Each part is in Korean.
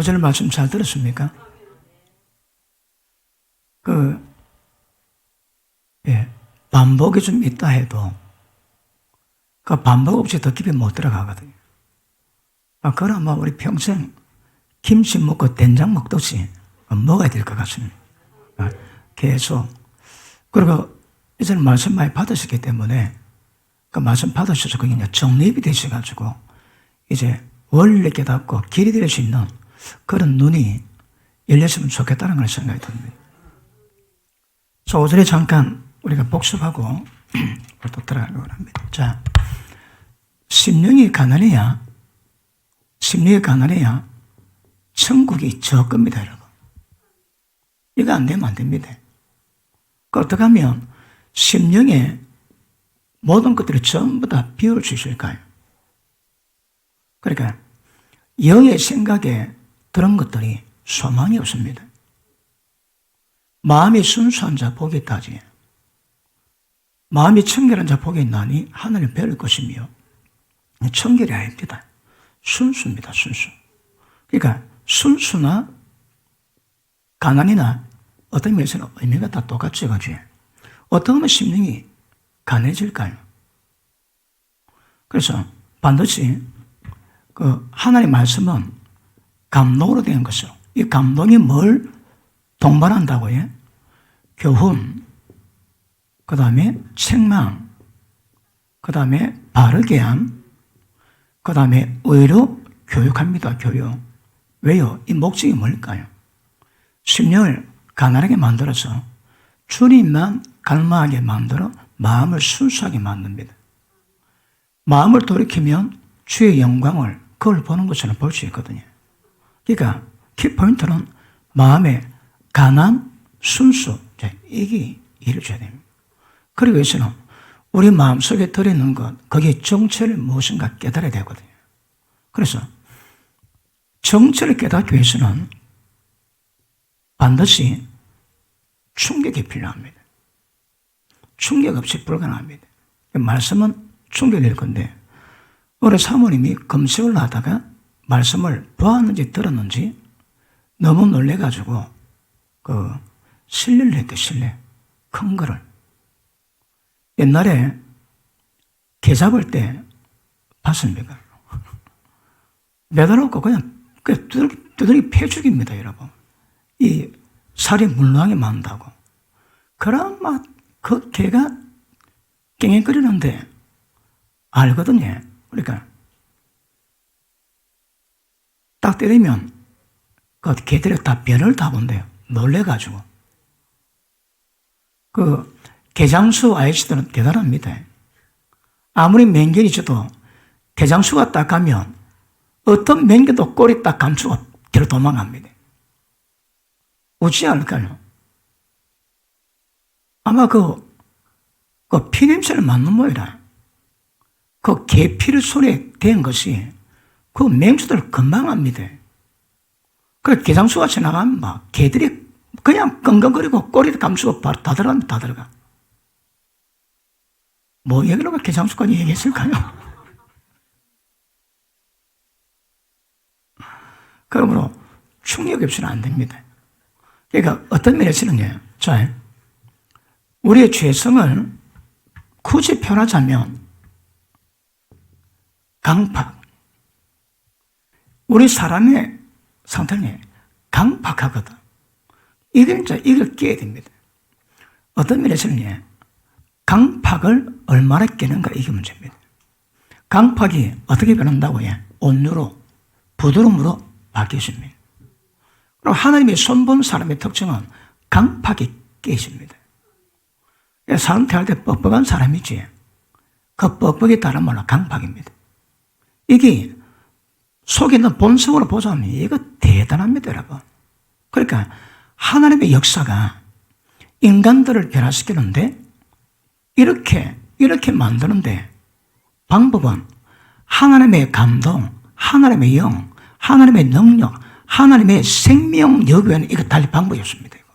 5절 말씀 잘 들었습니까? 반복이 좀 있다 해도 그 반복 없이 더 깊이 못 들어가거든요. 그러면 우리 평생 김치 먹고 된장 먹듯이 먹어야 될 것 같습니다. 계속. 그리고 이제 말씀 많이 받으셨기 때문에 그 말씀 받으셔서 그게 이제 정립이 되셔가지고 이제 원리 깨닫고 길이 될 수 있는 그런 눈이 열렸으면 좋겠다는 걸 생각이 듭니다. 5절에 잠깐 우리가 복습하고 또 들어가려고 합니다. 자, 심령이 가난해야 천국이 저 겁니다, 여러분. 이거 안 되면 안 됩니다. 어떻게 하면 심령에 모든 것들을 전부 다 비울 수 있을까요? 그러니까 영의 생각에 들은 것들이 소망이 없습니다. 마음이 순수한 자 복이 있다지. 마음이 청결한 자 복이 있나니 하늘을 배울 것이며, 청결이 아닙니다. 순수입니다. 순수. 그러니까 순수나 가난이나 어떤 면에서는 의미가 다 똑같죠. 어떻게 하면 심령이 가난해질까요? 그래서 반드시 하나님의 말씀은 감동으로 된 것이요. 이 감동이 뭘 동반한다고요? 교훈, 그 다음에 책망, 그 다음에 바르게 함, 그 다음에 의로 교육합니다. 교육. 왜요? 이 목적이 뭘까요? 심령을 가난하게 만들어서 주님만 갈망하게 만들어 마음을 순수하게 만듭니다. 마음을 돌이키면 주의 영광을 그걸 보는 것처럼 볼 수 있거든요. 그러니까 키포인트는 마음의 가난, 순수, 이게 이루어져야 됩니다. 그러기 위해서는 우리 마음속에 들어있는 것, 거기에 정체를 무엇인가 깨달아야 되거든요. 그래서 정체를 깨닫기 위해서는 반드시 충격이 필요합니다. 충격 없이 불가능합니다. 말씀은 충격일 건데, 우리 사모님이 검색을 하다가 말씀을 보았는지 들었는지 너무 놀래가지고 신뢰를 했대, 신뢰. 큰 거를. 옛날에 개 잡을 때 봤습니까? 매달아놓고 그냥 두들기 패죽입니다, 여러분. 이 살이 물렁하게 만다고. 그럼 그 개가 깽깽거리는데 알거든요. 그러니까 딱 때리면 그 개들이 다 변을 다 본대요. 놀래가지고. 개장수 아저씨들은 대단합니다. 아무리 맹견이 있어도 개장수가 딱 가면 어떤 맹견도 꼬리 딱 감추고 뒤로 도망갑니다. 어찌 알까요? 아마 피냄새를 맡는 모이라. 개 피를 손에 댄 것이 맹수들 금방 합니다. 개장수가 지나가면 개들이 그냥 끙끙거리고 꼬리를 감추고 바로 다 들어갑니다. 다 들어가. 뭐 얘기로 개장수까지 얘기했을까요? 그러므로 충격이 없이는 안 됩니다. 그러니까 어떤 면에서는요. 자, 우리의 죄성을 굳이 표현하자면 강팍. 우리 사람의 상태는 강팍하거든. 이걸 깨야 됩니다. 어떤 면에서는 강팍을 얼마나 깨는가 이게 문제입니다. 강팍이 어떻게 변한다고요? 온유로, 부드러움으로 바뀌십니다. 그리고 하나님이 손본 사람의 특징은 강팍이 깨집니다. 사람 대할 때 뻑뻑한 사람이지. 그 뻑뻑이 다른 말로 강팍입니다. 이게 속에 있는 본성으로 보자면 이거 대단합니다, 여러분. 그러니까 하나님의 역사가 인간들을 변화시키는데 이렇게 만드는데 방법은 하나님의 감동, 하나님의 영, 하나님의 능력, 하나님의 생명력 외에는 이거 달리 방법이 없습니다. 이거.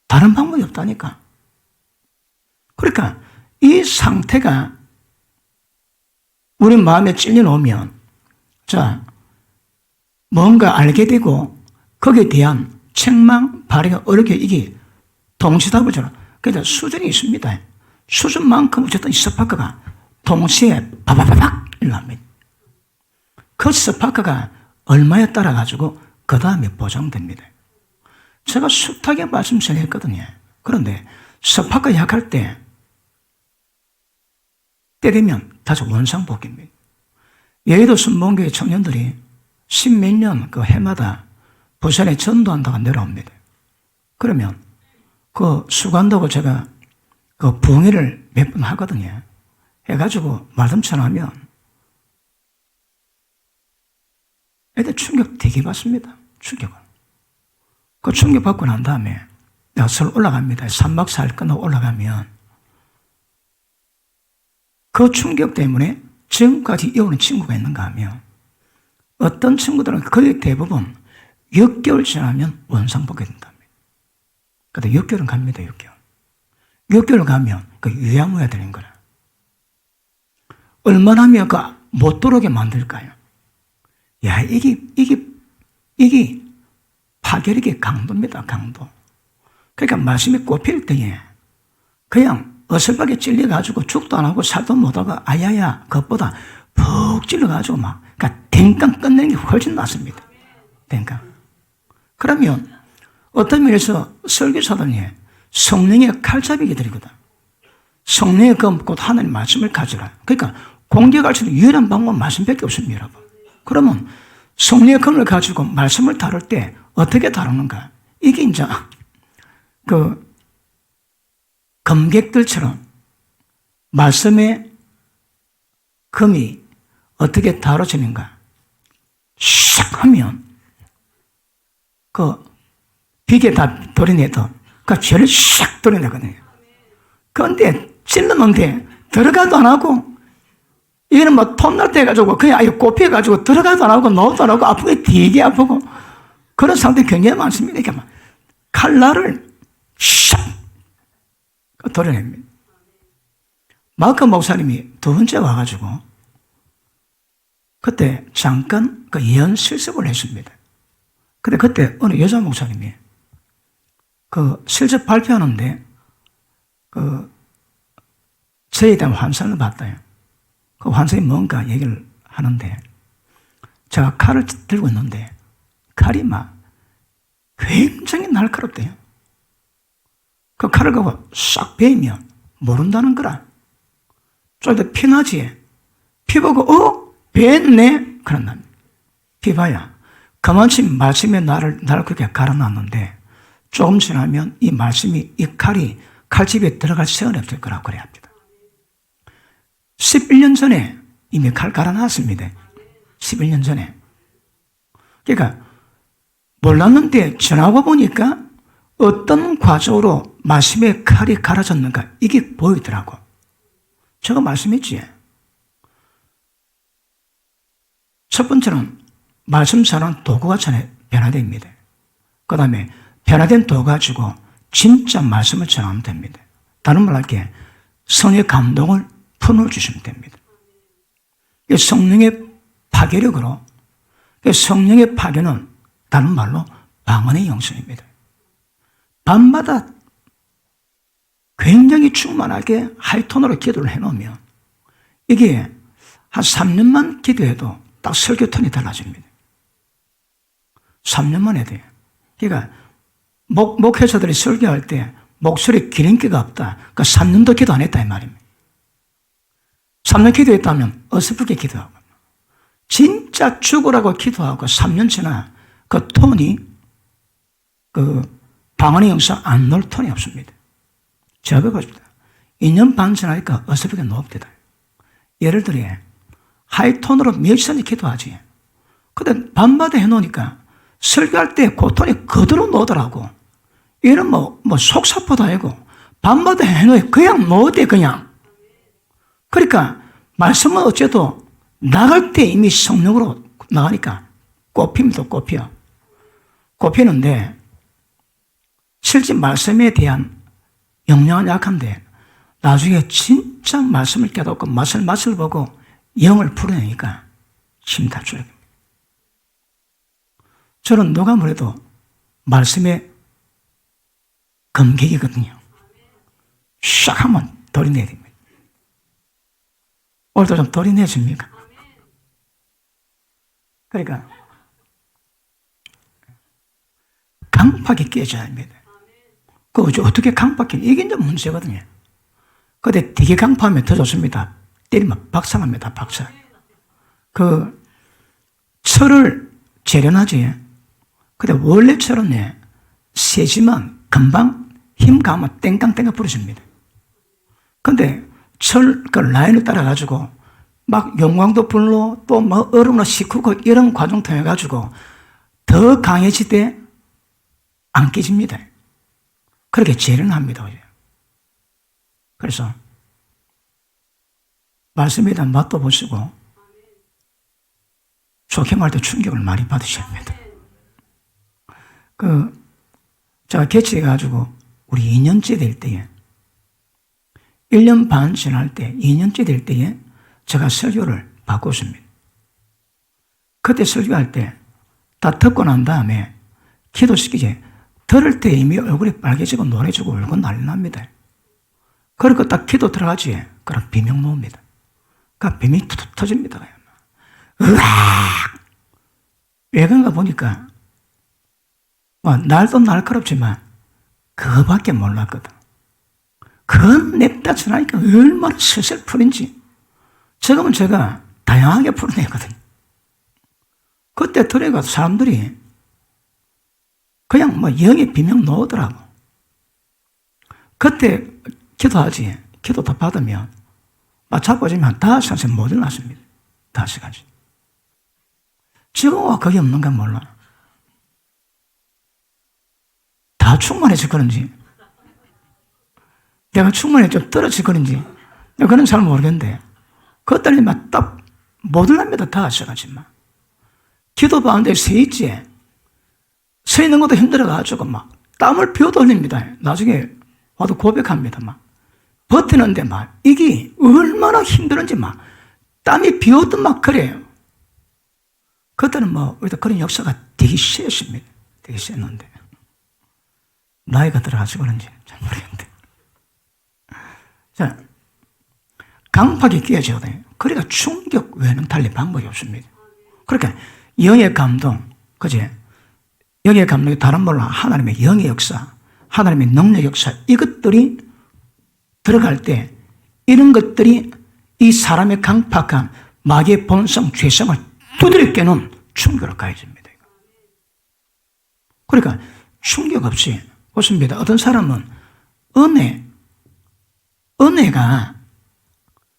다른 방법이 없다니까. 그러니까 이 상태가 우리 마음에 찔려 놓으면, 자, 뭔가 알게 되고 거기에 대한 책망, 발의가 어렵게 이게 동시답을 줘라. 그러니까 수준이 있습니다. 수준만큼 어쨌든 이 스파크가 동시에 바바바박 일어납니다. 그 스파크가 얼마에 따라 가지고 그 다음에 보정됩니다. 제가 숱하게 말씀드렸거든요. 그런데 스파크 약할 때 때리면 다시 원상복귀입니다. 여의도 순복음교회 청년들이 십몇 년 그 해마다 부산에 전도한다고 내려옵니다. 그러면 그 수간다고 제가 그 부흥회를 몇 번 하거든요. 해가지고 말씀처럼 하면 애들 충격 되게 받습니다. 충격을. 그 충격 받고 난 다음에 내가 서울 올라갑니다. 3박 4일 끝나고 올라가면 그 충격 때문에 지금까지 이어오는 친구가 있는가 하면 어떤 친구들은 거의 대부분 6개월 지나면 원상복귀 된답니다. 근데 6개월은 갑니다. 6개월. 6개월 가면 그 유야무야 되는 거라. 얼마나 하면 그 못 들어오게 만들까요? 야, 이게 파괴력의 강도입니다. 강도. 그러니까 말씀이 꼽힐 때에 그냥 어설프게 찔려가지고 죽도 안 하고 살도 못하고 아야야 그것보다 푹 찔러가지고 막 그러니까 댕강 끝내는 게 훨씬 낫습니다. 댕강. 그러면 어떤 면에서 설교사들이 성령의 칼잡이게 되거든. 성령의 곧 하나님 말씀을 가져라. 그러니까 공격할 수 있는 유일한 방법은 말씀밖에 없습니다, 여러분. 그러면 성령의 검을 가지고 말씀을 다룰 때 어떻게 다루는가? 이게 이제 그 검객들처럼 말씀의 검이 어떻게 다뤄지는가? 샥 하면 그 비계 다 도려내도 그 죄를 샥 도려내거든요. 그런데 찔러놓는데 들어가도 안 하고 얘는 뭐 톱날 때 해가지고 그냥 아예 꼽혀가지고 들어가도 안 하고 넣어도 안 하고 아프게 되게 아프고 그런 상태 굉장히 많습니다. 그러니까 칼날을 샥 도려냅니다. 마크 목사님이 두 번째 와가지고 그때 잠깐 그 예언 실습을 했습니다. 근데 그때 어느 여자 목사님이 그 실습 발표하는데 그 저에 대한 환상을 봤다요. 그 환상이 뭔가 얘기를 하는데 제가 칼을 들고 있는데 칼이 막 굉장히 날카롭대요. 그 칼을 갖고 싹 베이면 모른다는 거라. 좀 더 피나지. 피 보고 베었네. 그런다. 피 봐야 그만큼 말씀에 나를 그렇게 갈아놨는데 조금 지나면 이 말씀이 이 칼이 칼집에 들어갈 시간이 없을 거라고 그래야 합니다. 11년 전에 이미 칼 갈아놨습니다. 11년 전에. 그러니까 몰랐는데 지나고 보니까 어떤 과정으로 말씀의 칼이 갈아졌는가 이게 보이더라고. 제가 말씀했지. 첫 번째는 말씀 전하는 도구가 전에 변화됩니다. 그 다음에 변화된 도구 가지고 진짜 말씀을 전하면 됩니다. 다른 말로 할게 성령의 감동을 품어주시면 됩니다. 성령의 파괴력으로 성령의 파괴는 다른 말로 방언의 영성입니다. 밤마다 굉장히 충만하게 하이톤으로 기도를 해놓으면 이게 한 3년만 기도해도 딱 설교 톤이 달라집니다. 3년만 해도 돼요. 그러니까 목회자들이 설교할 때 목소리 기름기가 없다. 그러니까 3년도 기도 안 했다 이 말입니다. 3년 기도했다면 어설프게 기도하고 진짜 죽으라고 기도하고 3년 지나 그 톤이 그 방언의 영성 안 넣을 톤이 없습니다. 제가 그렇습니다. 2년 반 지나니까 어설프게 높대다. 예를 들어 하이톤으로 몇 시간이 기도하지. 근데 밤마다 해놓으니까 설교할 때 그 톤이 그대로 넣더라고. 얘는 뭐 속사포도 아니고 밤마다 해놓으니 그냥 넣었대 그냥. 그러니까 말씀은 어째도 나갈 때 이미 성령으로 나가니까 꼽힙니다. 꼽히는데 실제 말씀에 대한 영향은 약한데 나중에 진짜 말씀을 깨닫고 맛을 보고 영을 풀어내니까 힘이 다 줄어듭니다. 저는 누가 뭐래도 말씀의 검객이거든요. 샥 하면 돌이 내야 됩니다. 오늘도 좀 돌이 내줍니까? 그러니까 강팍이 깨져야 합니다. 그 어떻게 강팍이 이게 이제 문제거든요. 근데 되게 강파하면 더 좋습니다. 때리면 박살납니다. 박살. 그 철을 재련하지. 근데 원래 철은 세지만 금방 힘 가면 땡깡땡깡 부러집니다. 근데 그 라인을 따라가지고 막 용광도 불로 또 뭐 얼음으로 식히고 이런 과정 통해가지고 더 강해지되 안 깨집니다. 그렇게 재련합니다. 그래서 말씀에 대한 맛도 보시고 좋게 말할 때 충격을 많이 받으셔야 합니다. 제가 개최해가지고 우리 2년째 될 때에 1년 반 지날 때 2년째 될 때에 제가 설교를 바꿨습니다. 그때 설교할 때 다 듣고 난 다음에 기도시키지 들을 때 이미 얼굴이 빨개지고 노래지고 울고 난리 납니다. 그리고 딱 기도 들어가지 그럼 비명 놓습니다. 그러니까 비명이 툭툭 터집니다. 으악! 왜 그런가 보니까 날도 날카롭지만 그거밖에 몰랐거든. 그건 냅다 전하니까 얼마나 슬슬 풀인지. 지금은 제가 다양하게 풀어내거든요. 그때 들어가 사람들이 그냥 영의 비명 놓으더라고. 그때 기도하지. 기도 다 받으면 자빠지면 5시간씩 못 일어났습니다. 5시간씩. 지금 그게 없는가 몰라. 다 충만해서 그런지 내가 충만해 좀 떨어져 그런지 그런 잘 모르겠는데 그때는 딱 못 일어납니다. 5시간씩만. 기도 받는데 서 있지. 서 있는 것도 힘들어가지고 막 땀을 피워도 흘립니다. 나중에 와도 고백합니다. 막 버티는데 막 이게 얼마나 힘들은지 막 땀이 비오듯 막 그래요. 그때는 그런 역사가 되게 심했습니다. 되게 심했는데 나이가 들어가서 그런지 잘 모르겠는데. 자, 강팍이 깨져야 돼요. 그러니까 충격 외에는 달리 방법이 없습니다. 그러니까 영의 감동, 그지? 영의 감동이 다른 말로 하나님의 영의 역사, 하나님의 능력 역사, 이것들이 들어갈 때 이런 것들이 이 사람의 강팍한 마귀의 본성, 죄성을 두드려 깨는 충격을 가해집니다. 그러니까 충격 없이 보십니다. 어떤 사람은 은혜가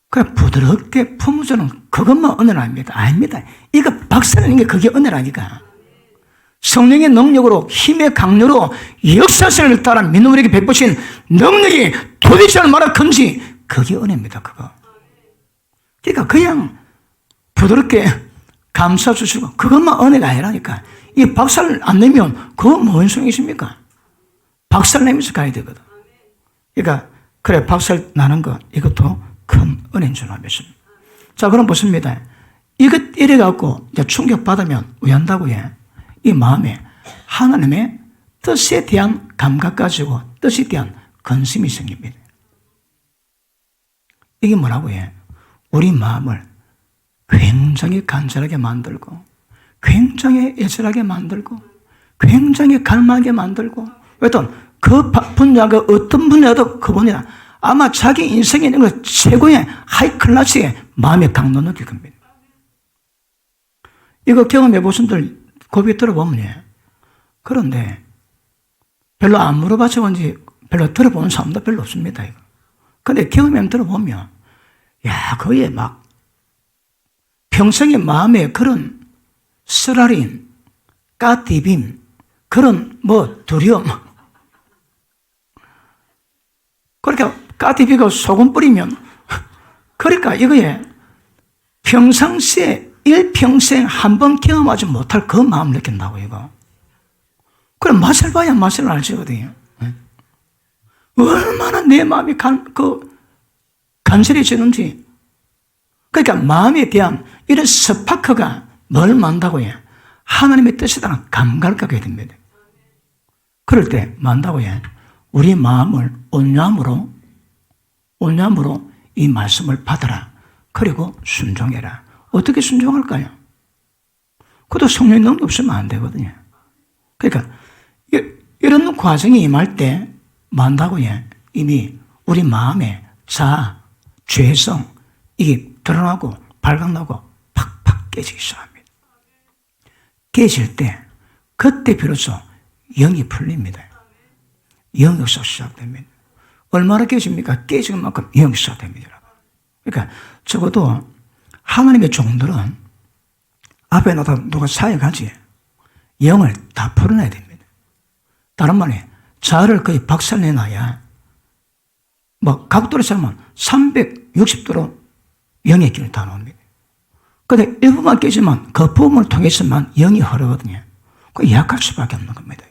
그냥 부드럽게 품어주는 그것만 은혜는 아닙니다. 아닙니다. 이거 박살내는 게 그게 은혜라니까. 성령의 능력으로 힘의 강요로 역사성을 따라 믿는 우리에게 베푸신 능력이 도대체 얼마나 큰지 그게 은혜입니다. 그거. 그러니까 그냥 부드럽게 감싸 주시고 그것만 은혜가 아니라니까. 이 박살 안 내면 그거 뭔 소용이십니까? 박살 내면서 가야 되거든. 그러니까 그래 박살 나는 것 이것도 큰 은혜인 줄 믿습니다. 자, 그럼 보십니다. 이래 갖고 충격 받으면 왜 한다고 해? 이 마음에 하나님의 뜻에 대한 감각 가지고 뜻에 대한 근심이 생깁니다. 이게 뭐라고 해? 우리 마음을 굉장히 간절하게 만들고 굉장히 애절하게 만들고 굉장히 갈망하게 만들고 어떤 그 분야가 어떤 분야도 그 분야 아마 자기 인생에 있는 것 최고의 하이클래스의 마음의 강도 느낄 겁니다. 이거 경험해 보신 분들 고백 들어보면 그런데 별로 안 물어봐서 그런지 별로 들어보는 사람도 별로 없습니다. 이거. 근데 경험해 들어보면 거기에 막 평생의 마음에 그런 쓰라린 까띠빔 그런 두려움 그러니까 까띠비가 소금 뿌리면 그러니까 이거에 평상시에 일평생 한 번 경험하지 못할 그 마음을 느낀다고 이거. 그럼 맛을 봐야 맛을 알지거든요. 얼마나 내 마음이 간절해지는지. 그러니까 마음에 대한 이런 스파크가 뭘 만다고 해? 하나님의 뜻에 대한 감각을 갖게 됩니다. 그럴 때 만다고요. 우리 마음을 온유함으로 이 말씀을 받아라. 그리고 순종해라. 어떻게 순종할까요? 그것도 성령의 능력 없으면 안 되거든요. 그러니까 이런 과정이 임할 때 만다고요. 이미 우리 마음에 자아, 죄성 이게 드러나고 발각나고 팍팍 깨지기 시작합니다. 깨질 때 그때 비로소 영이 풀립니다. 영 역사가 시작됩니다. 얼마나 깨집니까? 깨지는 만큼 영 시작됩니다. 그러니까 적어도 하나님의 종들은 앞에 나다 누가 사역하지 영을 다 풀어내야 됩니다. 다른 말에 자아를 거의 박살내놔야 각도로 잡으면 360도로 영의 길을 다 나옵니다. 그런데 일부만 깨지만 그 부분을 통해서만 영이 흐르거든요. 그 약할 수밖에 없는 겁니다.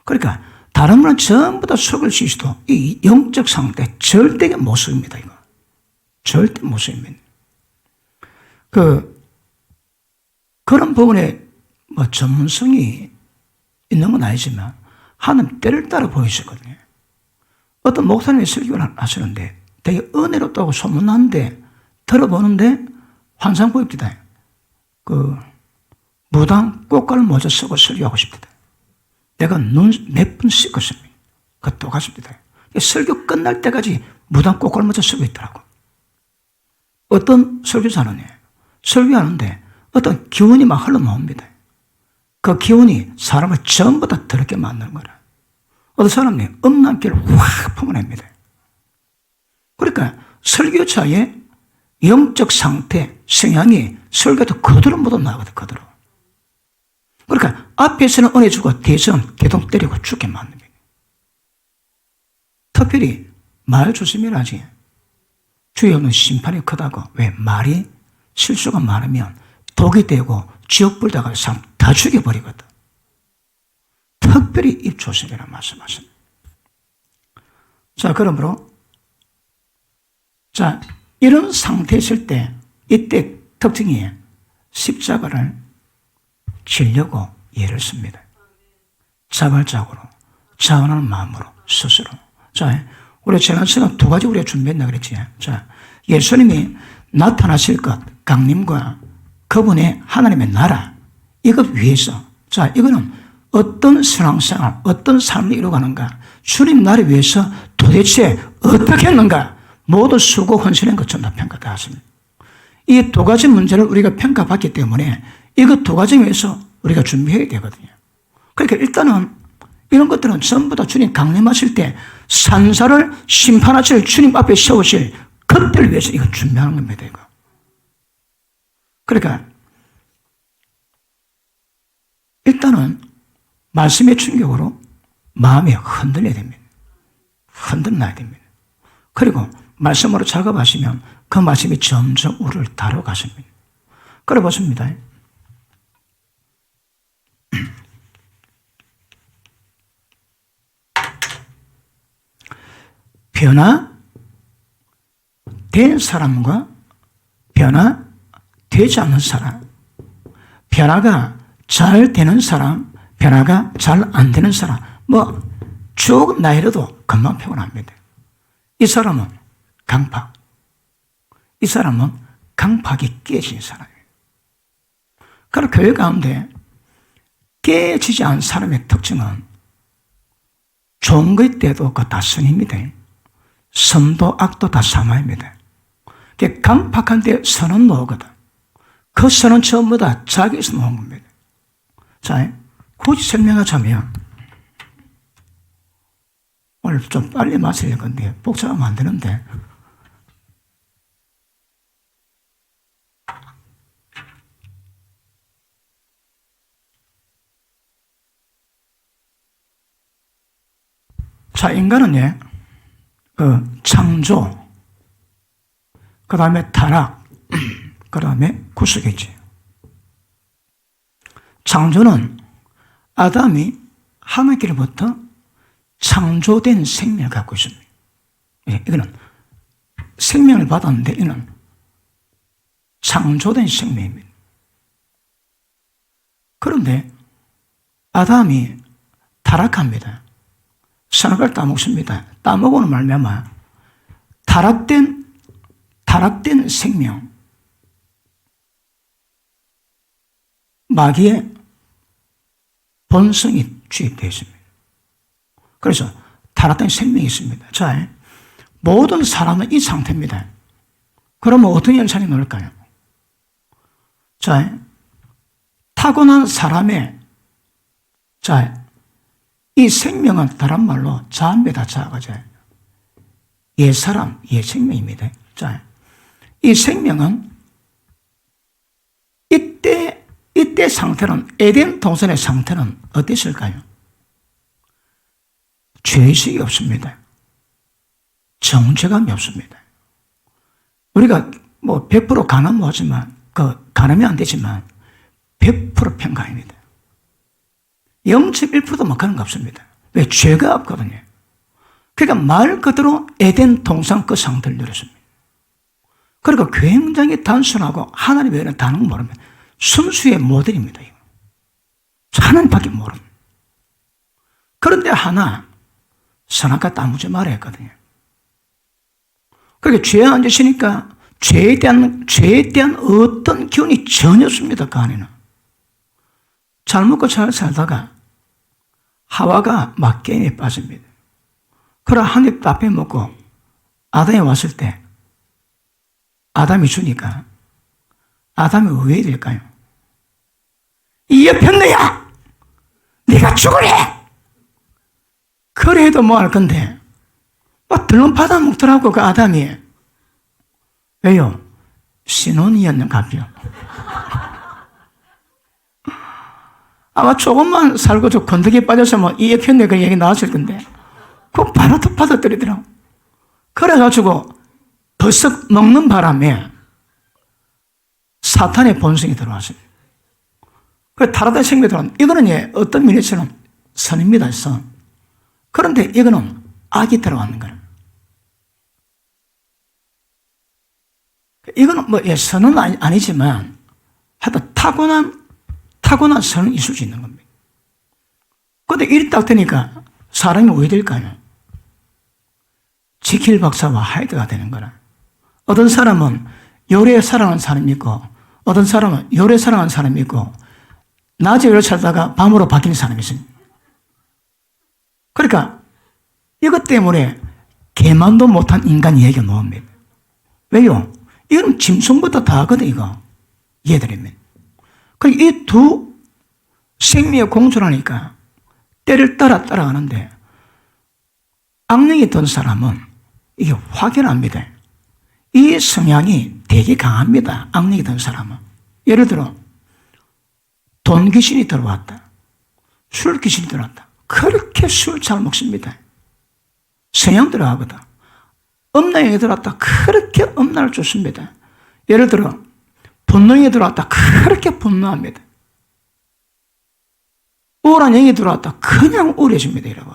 그러니까 다른 분은 전부 다 속을 지시도 이 영적 상태 절대의 모습입니다. 이거 절대 모습입니다. 그런 부분에 전문성이 있는 건 아니지만 하나님 때를 따라 보이시거든요. 어떤 목사님이 설교를 하시는데 되게 은혜롭다고 소문났는데 들어보는데 환상보입니다. 무당 꽃갈 모자 쓰고 설교하고 싶다. 내가 눈 몇 번 씻었습니다. 그 똑같습니다. 설교 끝날 때까지 무당 꽃갈 모자 쓰고 있더라고. 어떤 설교자는 설교하는데 어떤 기운이 막 흘러나옵니다. 그 기운이 사람을 전부 다 더럽게 만드는 거라. 어떤 사람이 음란기를 확 품어냅니다. 그러니까 설교자의 영적 상태, 성향이 설교도 그대로 묻어나거든, 그대로. 그러니까 앞에서는 은혜 주고 뒤에서는 개동 때리고 죽게 만듭니다. 특별히 말 조심해라 하지. 주여는 심판이 크다고. 왜? 말이 실수가 많으면 독이 되고 지옥 불다가 사람 다 죽여버리거든. 특별히 입 조심해라 말씀하십니다. 자, 그러므로 이런 상태에 있을 때 이때 특징이 십자가를 지려고 예를 씁니다. 자발적으로 자원하는 마음으로 스스로. 자, 우리 지난 시간 두 가지 우리가 준비했나 그랬지. 자, 예수님이 나타나실 것, 강림과 그분의 하나님의 나라 이것 위해서. 자, 이거는 어떤 신앙생활, 어떤 삶을 이루어가는가, 주님 나를 위해서 도대체 어떻게 했는가, 모두 수고 헌신한 것처럼 다 평가 다 하십니다. 이 두 가지 문제를 우리가 평가받기 때문에 이것 두 가지 위해서 우리가 준비해야 되거든요. 그러니까 일단은 이런 것들은 전부 다 주님 강림하실 때 산사를 심판하실 주님 앞에 세우실 그때를 위해서 이거 준비하는 겁니다. 이거. 그러니까 일단은 말씀의 충격으로 마음이 흔들려야 됩니다. 흔들려야 됩니다. 그리고 말씀으로 작업하시면 그 말씀이 점점 우리를 다뤄가십니다. 그래 보십니다. 변화된 사람과 변화되지 않는 사람, 변화가 잘 되는 사람, 변화가 잘 안 되는 사람, 쭉 나이라도 금방 표현합니다. 이 사람은 강팍, 이 사람은 강팍이 깨진 사람이에요. 그럼 교회 가운데 깨지지 않은 사람의 특징은 좋은 것 때도 다 선입니다. 선도 악도 다 사마입니다. 강팍한데 선은 나오거든. 그 선은 전부 다 자기에서 나온 겁니다. 자, 굳이 설명하자면 오늘 좀 빨리 마실 건데 복잡하면 안 되는데 자, 인간은 창조, 그 다음에 타락, 그 다음에 구속이지. 창조는 아담이 하나님께로부터 창조된 생명을 갖고 있습니다. 이거는 생명을 받았는데 이는 창조된 생명입니다. 그런데 아담이 타락합니다. 선악을 따먹습니다. 따먹으는 말미암아 타락된 생명, 마귀의 본성이 주입되어 있습니다. 그래서 타락된 생명이 있습니다. 자, 모든 사람은 이 상태입니다. 그러면 어떤 현상이 나올까요? 자, 타고난 사람의 이 생명은 다른 말로 자입니다. 자가 옛사람, 옛생명입니다. 자, 이 생명은 이때 상태는, 에덴 동산의 상태는 어땠을까요? 죄의식이 없습니다. 정죄감이 없습니다. 우리가 100% 가늠 하지만, 가늠이 안 되지만, 100% 평강입니다. 0.1%도 못 가는 거 없습니다. 왜? 죄가 없거든요. 그러니까 말 그대로 에덴 동산 그 상태를 누렸습니다. 그러니까 굉장히 단순하고 하나님 외에는 다른 거 모르면 순수의 모델입니다. 하나님밖에 모릅니다. 그런데 하나, 선악과 따무지 말아야 했거든요. 그러니까 죄에 앉으시니까 죄에 대한 어떤 기운이 전혀 없습니다. 그 안에는. 잘 먹고 잘 살다가 하와가 막게임에 빠집니다. 그러나 한 입 다 빼먹고 아담이 왔을 때 아담이 주니까 아담이 왜 될까요? 이 여편네야! 네가 죽으래! 그래 해도 뭐 할 건데 들렁 받아먹더라고 그 아담이. 왜요? 신혼이었는가요? 아마 조금만 살고 저 건더기에 빠졌으면 이 여편네 그 얘기 나왔을 건데 그거 바로 또 받아들이더라고. 그래가지고 버섯 먹는 바람에 사탄의 본성이 들어왔어요. 그 타락된 생명이 들어왔는데 이거는 어떤 면에서는 선입니다. 선. 그런데 이거는 악이 들어왔는 거예요. 이거는 선은 아니지만 하여튼 타고난 선은 있을 수 있는 겁니다. 그런데 일이 딱 되니까 사람이 왜 될까요? 지킬 박사와 하이드가 되는 거라. 어떤 사람은 요래 사랑하는 사람이 있고 어떤 사람은 요래 사랑하는 사람이 있고 낮에 요래 살다가 밤으로 바뀌는 사람이 있습니다. 그러니까 이것 때문에 개만도 못한 인간이 얘기가 나옵니다. 왜요? 이건 짐승보다 다 하거든 이거. 얘들이면. 그러니까 이 두 생명의 공존하니까 때를 따라가는데 악령이 든 사람은 이게 확연합니다. 이 성향이 되게 강합니다. 악령이 든 사람은. 예를 들어 돈 귀신이 들어왔다. 술 귀신이 들어왔다. 그렇게 술 잘 먹습니다. 성향 들어가거든. 음란이 들어왔다. 그렇게 음란을 줬습니다. 예를 들어 분노형이 들어왔다. 그렇게 분노합니다. 우울한 영이 들어왔다. 그냥 우울해집니다. 여러분.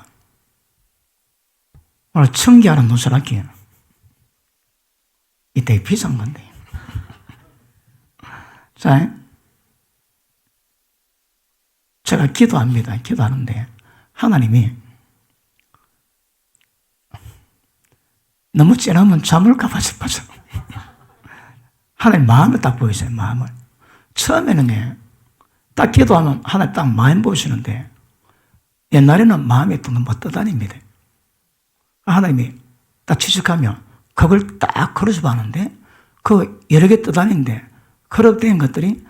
오늘 청기하는 노설할게요. 이 되게 비싼 건데. 자, 제가 기도합니다. 기도하는데 하나님이 너무 찌르면 잠을까봐 싶어서 하나님 마음을 딱 보이세요. 마음을. 처음에는 딱 기도하면 하나님 딱 마음 보시는데 옛날에는 마음이 못 떠다닙니다. 하나님이 딱 지적하면 그걸 딱 걸어서 하는데 그 여러 개 떠다니는데 그릇된 것들이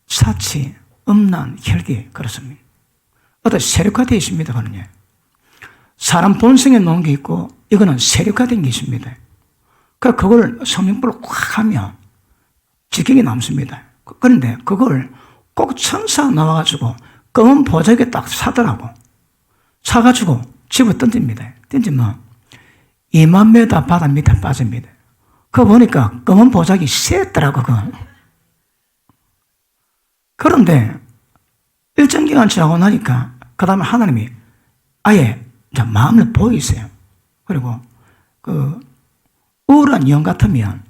사치, 음란, 혈기 그렇습니다. 어떤 세력화되어 있습니다. 그거는요. 사람 본성에 놓은 게 있고 이거는 세력화된 게 있습니다. 그걸 성령불로 확 하면 지경이 남습니다. 그런데 그걸 꼭 천사가 나와가지고 검은 보자기에 딱 사더라고. 사가지고 집어 던집니다. 던지면 2만 m 바다 밑에 빠집니다. 그거 보니까 검은 보자기 셌더라고, 그거. 그런데 일정 기간 지나고 나니까 그 다음에 하나님이 아예 마음을 보이세요. 그리고 그 우울한 영 같으면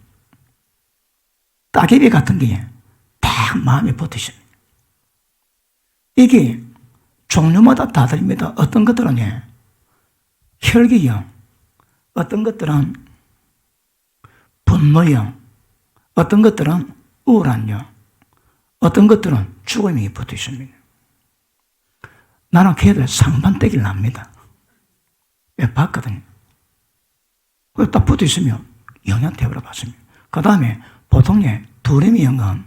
따개비 같은 게 딱 마음에 붙으십니다. 이게 종류마다 다 다릅니다. 어떤 것들은 혈기형, 어떤 것들은 분노형, 어떤 것들은 우울한형, 어떤 것들은 죽음이 붙어 있습니다. 나는 걔들 상반되기를 납니다. 왜 봤거든요. 그래서 딱 붙어 있으면 영양 태우러 봤습니다. 그 다음에 보통 두레미형은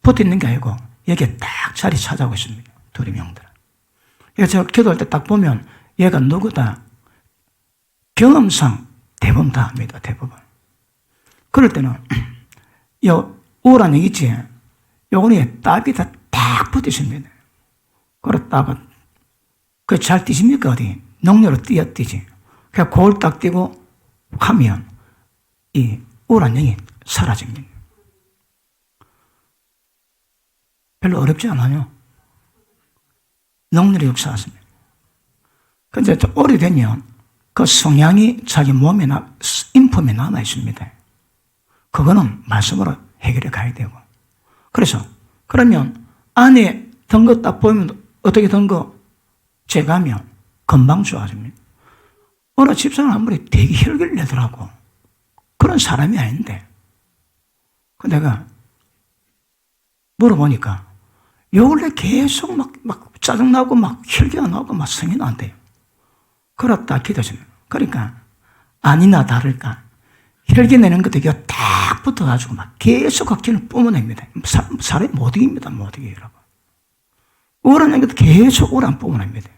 붙어 있는 게 아니고 여기에 딱 자리 찾아오고 있습니다. 두레미형들은. 그래서 제가 기도할 때 딱 보면 얘가 누구다. 경험상 대부분 다 합니다. 대부분. 그럴 때는 우울한 얘기 있지. 요거는 답이 다 딱 붙어 있습니다. 그렇다가 잘 뛰십니까? 어디? 농로로 뛰지. 그냥 거울 딱 뛰고 하면 이 우울한 영이 사라집니다. 별로 어렵지 않아요. 농로의 역사였습니다. 근데 좀 오래되면 그 성향이 자기 몸에 인품에 남아 있습니다. 그거는 말씀으로 해결해 가야 되고. 그러면 안에 든 거 딱 보면 어떻게 든 거 제가하면 금방 좋아집니다. 어느 집사람 한 분이 되게 혈기를 내더라고. 그런 사람이 아닌데. 내가 물어보니까 요 원래 계속 막 짜증나고 막 혈기가 나고 막 성이 난대요. 그렇다 기도하시면. 그러니까 아니나 다를까 혈기 내는 것도 이게 딱 붙어가지고 막 계속 각기를 뿜어냅니다. 사람이 못 이깁니다. 못 이겨요, 여러분. 우울한 것도 계속 우울한 뿜어냅니다.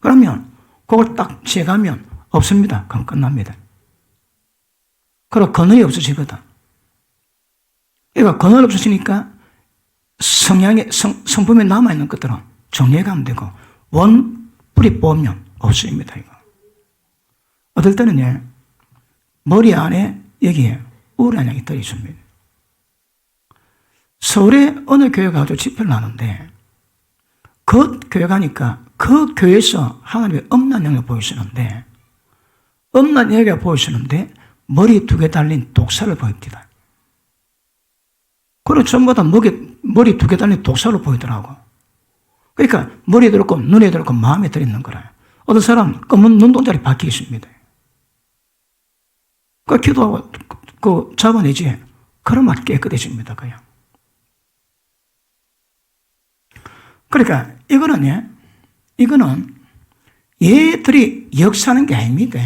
그러면 그걸 딱 제거하면 없습니다. 그럼 끝납니다. 그리고 근원이 없어지거든. 그러니까 근원이 없어지니까 성품에 남아있는 것들은 정리가 안 되고 원뿔이 뽑으면 없습니다. 이거. 어떨 때는 머리 안에 여기에 우울한 양이 들어있습니다. 서울에 어느 교회 가서 집회를 하는데 그 교회 가니까 그 교회에서 하나님의 엄난 영을 보이시는데 엄난 영이 보이시는데 머리 2개 달린 독사를 보입니다. 그리고 전부 다 머리 2개 달린 독사로 보이더라고. 그러니까 머리에 들었고 눈에 들었고 마음에 들어있는 거라. 어떤 사람 검은 눈동자리 박혀 있습니다. 그 기도하고 잡아내지. 그러면 깨끗해집니다. 그냥. 그러니까 이거는 얘들이 역사하는 게 아닙니다.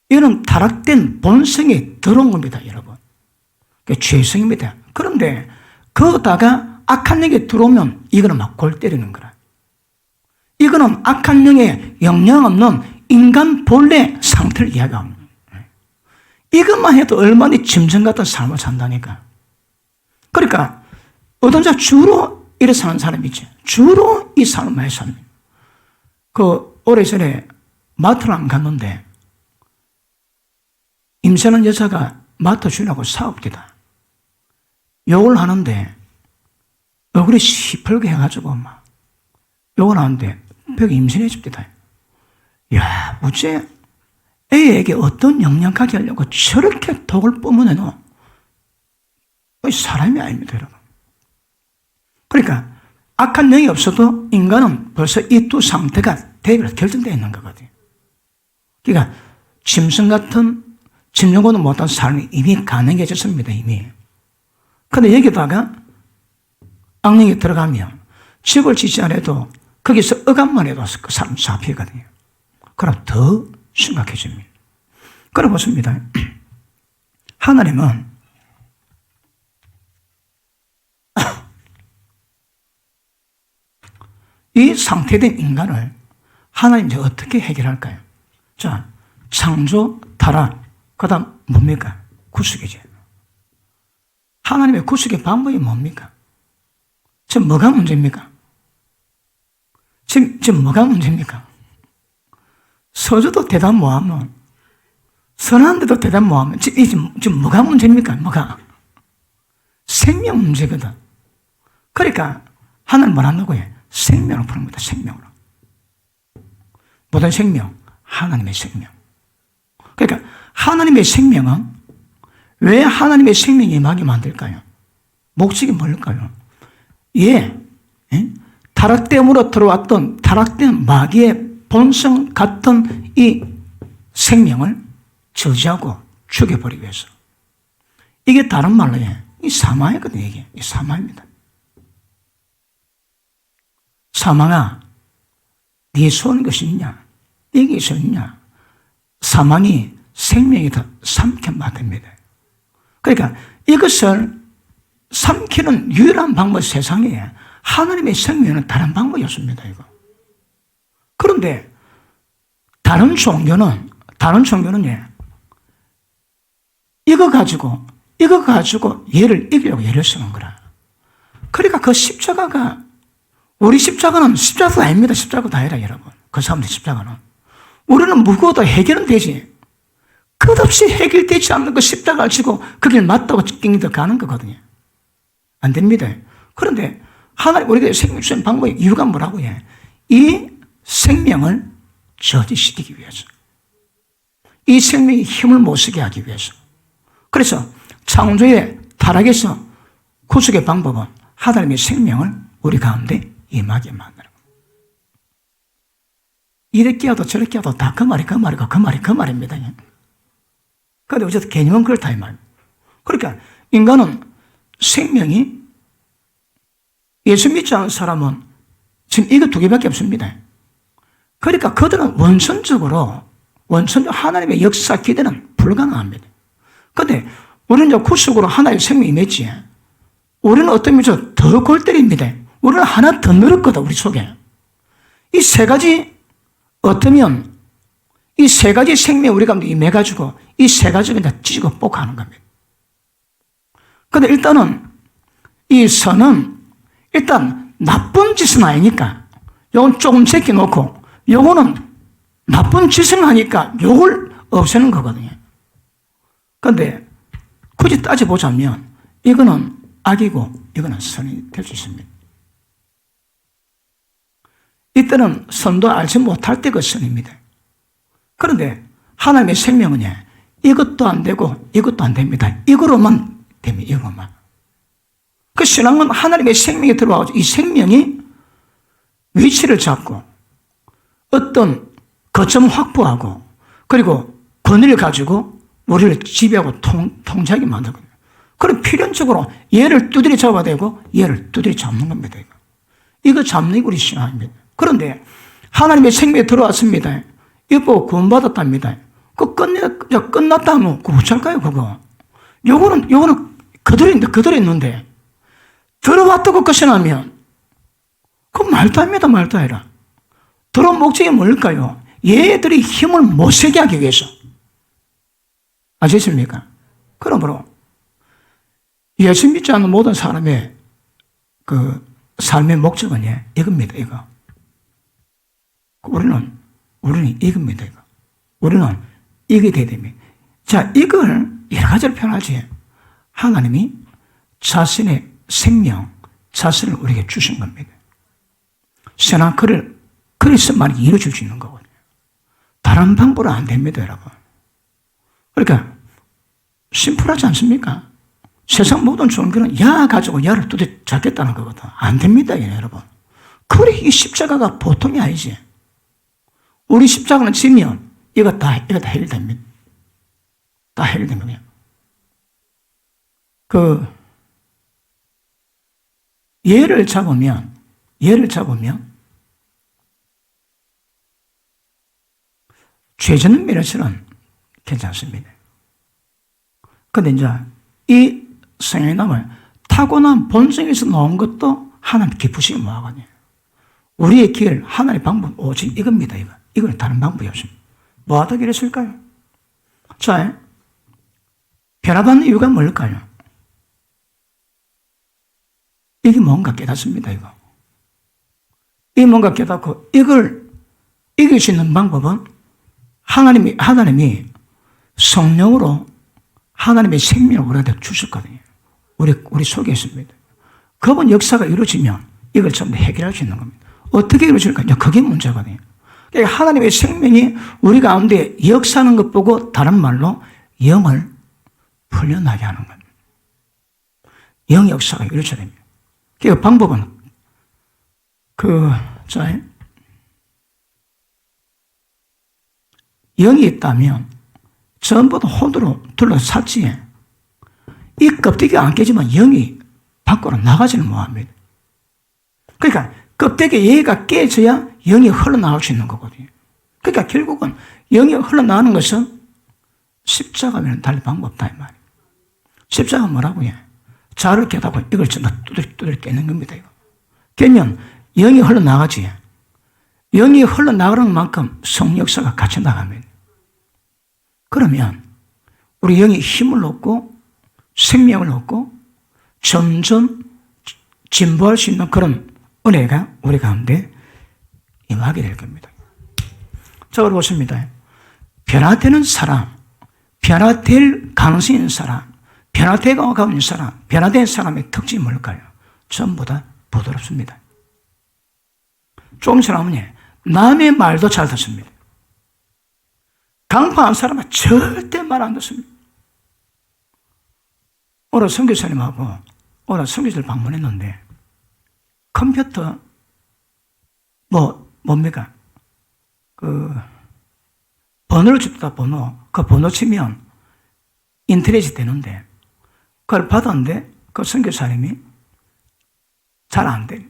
이거는 타락된 본성에 들어온 겁니다, 여러분. 죄성입니다. 그런데 거기다가 악한 영이 들어오면 이거는 막 골 때리는 거라. 이거는 악한 영에 영향 없는 인간 본래 상태를 이야기합니다. 이것만 해도 얼마나 짐승 같은 삶을 산다니까. 그러니까 어떤 자 주로 이래 사는 사람이지. 주로 이 삶을 많이 삽니다. 오래전에 마트를 안 갔는데 임신한 여자가 마트 주인하고 싸웁니다. 욕을 하는데 얼굴이 시뻘게 해가지고 막 욕을 하는데 벽에 임신해 줍니다. 야, 어째 애에게 어떤 영양가게 하려고 저렇게 독을 뿜어내노? 사람이 아닙니다, 여러분. 그러니까 악한 영이 없어도 인간은 벌써 이 두 상태가 대비로 결정되어 있는 거거든요. 그러니까 짐승 같은 짐승과는 못한 삶이 이미 가능해졌습니다, 이미. 근데 여기다가 악령이 들어가면 집을 짓지 않아도 거기서 억압만 해도 그 사람 잡히거든요. 그럼 더 심각해집니다. 그래 보십니다. 하나님은 이 상태된 인간을 하나님이 어떻게 해결할까요? 자, 창조, 타락, 그 다음 뭡니까? 구속이죠. 하나님의 구속의 방법이 뭡니까? 지금 뭐가 문제입니까? 지금 뭐가 문제입니까? 서주도 대답 못하면, 선한데도 대답 못하면, 지금 뭐가 문제입니까? 뭐가? 생명 문제거든. 그러니까, 하나님 뭐라고 해? 생명을 푸는 겁니다, 생명으로. 모든 생명, 하나님의 생명. 그러니까, 하나님의 생명은 왜 하나님의 생명이 임하게 만들까요? 목적이 뭘까요? 예, 타락됨으로 들어왔던 타락된 마귀의 본성 같은 이 생명을 저지하고 죽여버리기 위해서. 이게 다른 말로 이 사망이거든요. 이게 사망입니다. 사망아, 네 손에 것이 있냐? 이게 있었냐? 사망이 생명이 더 삼켜 만듭니다. 그러니까 이것을 삼키는 유일한 방법, 세상에 하나님의 생명은 다른 방법이 없습니다. 이거. 그런데 다른 종교는 이거 가지고 얘를 이기려고 얘를 쓰는 거라. 그러니까 그 십자가가, 우리 십자가는 십자가도 아닙니다. 십자가도 아니라 여러분. 그 사람들 십자가는. 우리는 무거워도 해결은 되지. 끝없이 해결되지 않는 그 십자가를 지고 그 길 맞다고 낑기도 가는 거거든요. 안 됩니다. 그런데 하나님 우리에게 생명 주신 방법의 이유가 뭐라고 해? 이 생명을 저지시키기 위해서. 이 생명이 힘을 못 쓰게 하기 위해서. 그래서 창조의 타락에서 구속의 방법은 하나님의 생명을 우리 가운데 임하게 만드는 겁니다. 이렇게 하도 저렇게 하도 다 그 말입니다. 그런데 어쨌든 개념은 그렇다 이 말입니다. 그러니까 인간은 생명이, 예수 믿지 않은 사람은 지금 이거 두 개밖에 없습니다. 그러니까 그들은 원천적으로 하나님의 역사 기대는 불가능합니다. 그런데 우리는 이제 구속으로 하나의 생명이 맺지. 우리는 어떤 면에서 더 골때립니다. 우리는 하나 더 늘었거든, 우리 속에. 이 세 가지, 어쩌면 이 세 가지 생명 우리 가운데 임해가지고 이 세 가지가 이제 찢고 볶아하는 겁니다. 그런데 일단은 이 선은 일단 나쁜 짓은 아니니까 요건 조금 제껴놓고 요거는 나쁜 짓을 하니까 요걸 없애는 거거든요. 그런데 굳이 따져보자면 이거는 악이고 이거는 선이 될 수 있습니다. 이때는 선도 알지 못할 때 그 선입니다. 그런데 하나님의 생명은 이것도 안 되고 이것도 안 됩니다. 이거로만 됩니다. 이거만. 그 신앙은 하나님의 생명이 들어와서 이 생명이 위치를 잡고 어떤 거점을 확보하고 그리고 권위를 가지고 우리를 지배하고 통제하게 만들거든요. 그럼 필연적으로 얘를 두드려 잡아야 되고 얘를 두드려 잡는 겁니다. 이거 잡는 게 우리 신앙입니다. 그런데 하나님의 생명이 들어왔습니다. 이거 보고 구원받았답니다. 그거 끝났다 하면 그거 어쩔까요, 그거? 요거는 그대로 있는데, 들어왔다고 끝이 나면, 그건 말도 안 됩니다, 말도 아니라. 들어온 목적이 뭘까요? 얘들이 힘을 못 세게 하기 위해서. 아시겠습니까? 그러므로, 예수 믿지 않는 모든 사람의 그 삶의 목적은 이겁니다, 이거. 우리는 이겁니다, 이거. 우리는 이게 돼야 됩니다. 자, 이걸 여러 가지로 표현하지. 하나님이 자신의 생명, 자신을 우리에게 주신 겁니다. 신앙 그리스만이 이루어질 수 있는 거거든요. 다른 방법으로 안 됩니다, 여러분. 그러니까, 심플하지 않습니까? 세상 모든 종교는 야 가지고 야를 두드려 잡겠다는 거거든. 안 됩니다, 여러분. 그래, 이 십자가가 보통이 아니지. 우리 십자가는 지면 이거 다 해결됩니다. 다 해결됩니다. 예를 잡으면 죄짓는 면에서는 괜찮습니다. 그런데 이제 이 성령의 남을 타고난 본성에서 나온 것도 하나님 기쁘시게 뭐하거든요. 우리의 길, 하나님의 방법 오직 이겁니다. 이건 다른 방법이 없습니다. 뭐 하다 그랬을까요? 자, 변화받는 이유가 뭘까요? 이게 뭔가 깨닫습니다, 이거. 이 뭔가 깨닫고 이걸 이길 수 있는 방법은 하나님이 성령으로 하나님의 생명을 우리한테 주셨거든요. 우리 속에 있습니다. 그분 역사가 이루어지면 이걸 전부 해결할 수 있는 겁니다. 어떻게 이루어질까? 그게 문제거든요. 그러니까 하나님의 생명이 우리 가운데 역사하는 것 보고 다른 말로 영을 풀려나게 하는 겁니다. 영의 역사가 이루어져야 됩니다. 그 방법은 영이 있다면 전부 다 호두로 둘러쌌지. 이 껍데기가 안 깨지면 영이 밖으로 나가지는 못합니다. 그러니까 껍데기 얘가 깨져야 영이 흘러나올 수 있는 거거든요. 그러니까 결국은 영이 흘러나오는 것은 십자가면 달리 방법 없다 이 말이에요. 십자가 뭐라고요? 자를 깨닫고 이걸 전부 두드려 깨는 겁니다. 이거. 깨면 영이 흘러나가지. 영이 흘러나가는 만큼 성역사가 같이 나갑니다. 그러면 우리 영이 힘을 얻고 생명을 얻고 점점 진보할 수 있는 그런 은혜가 우리 가운데 임하게 될 겁니다. 자, 우리 보십니다. 변화되는 사람, 변화될 가능성이 있는 사람, 변화되고 가는 사람, 변화된 사람의 특징이 뭘까요? 전부 다 부드럽습니다. 조금 지나면 남의 말도 잘 듣습니다. 강팍한 사람은 절대 말 안 듣습니다. 오늘 선교사님하고 오늘 선교사를 방문했는데 컴퓨터 뭡니까? 번호를 줍다 그 번호 치면 인터넷이 되는데 그걸 받았는데 그 선교사님이 잘 안 돼.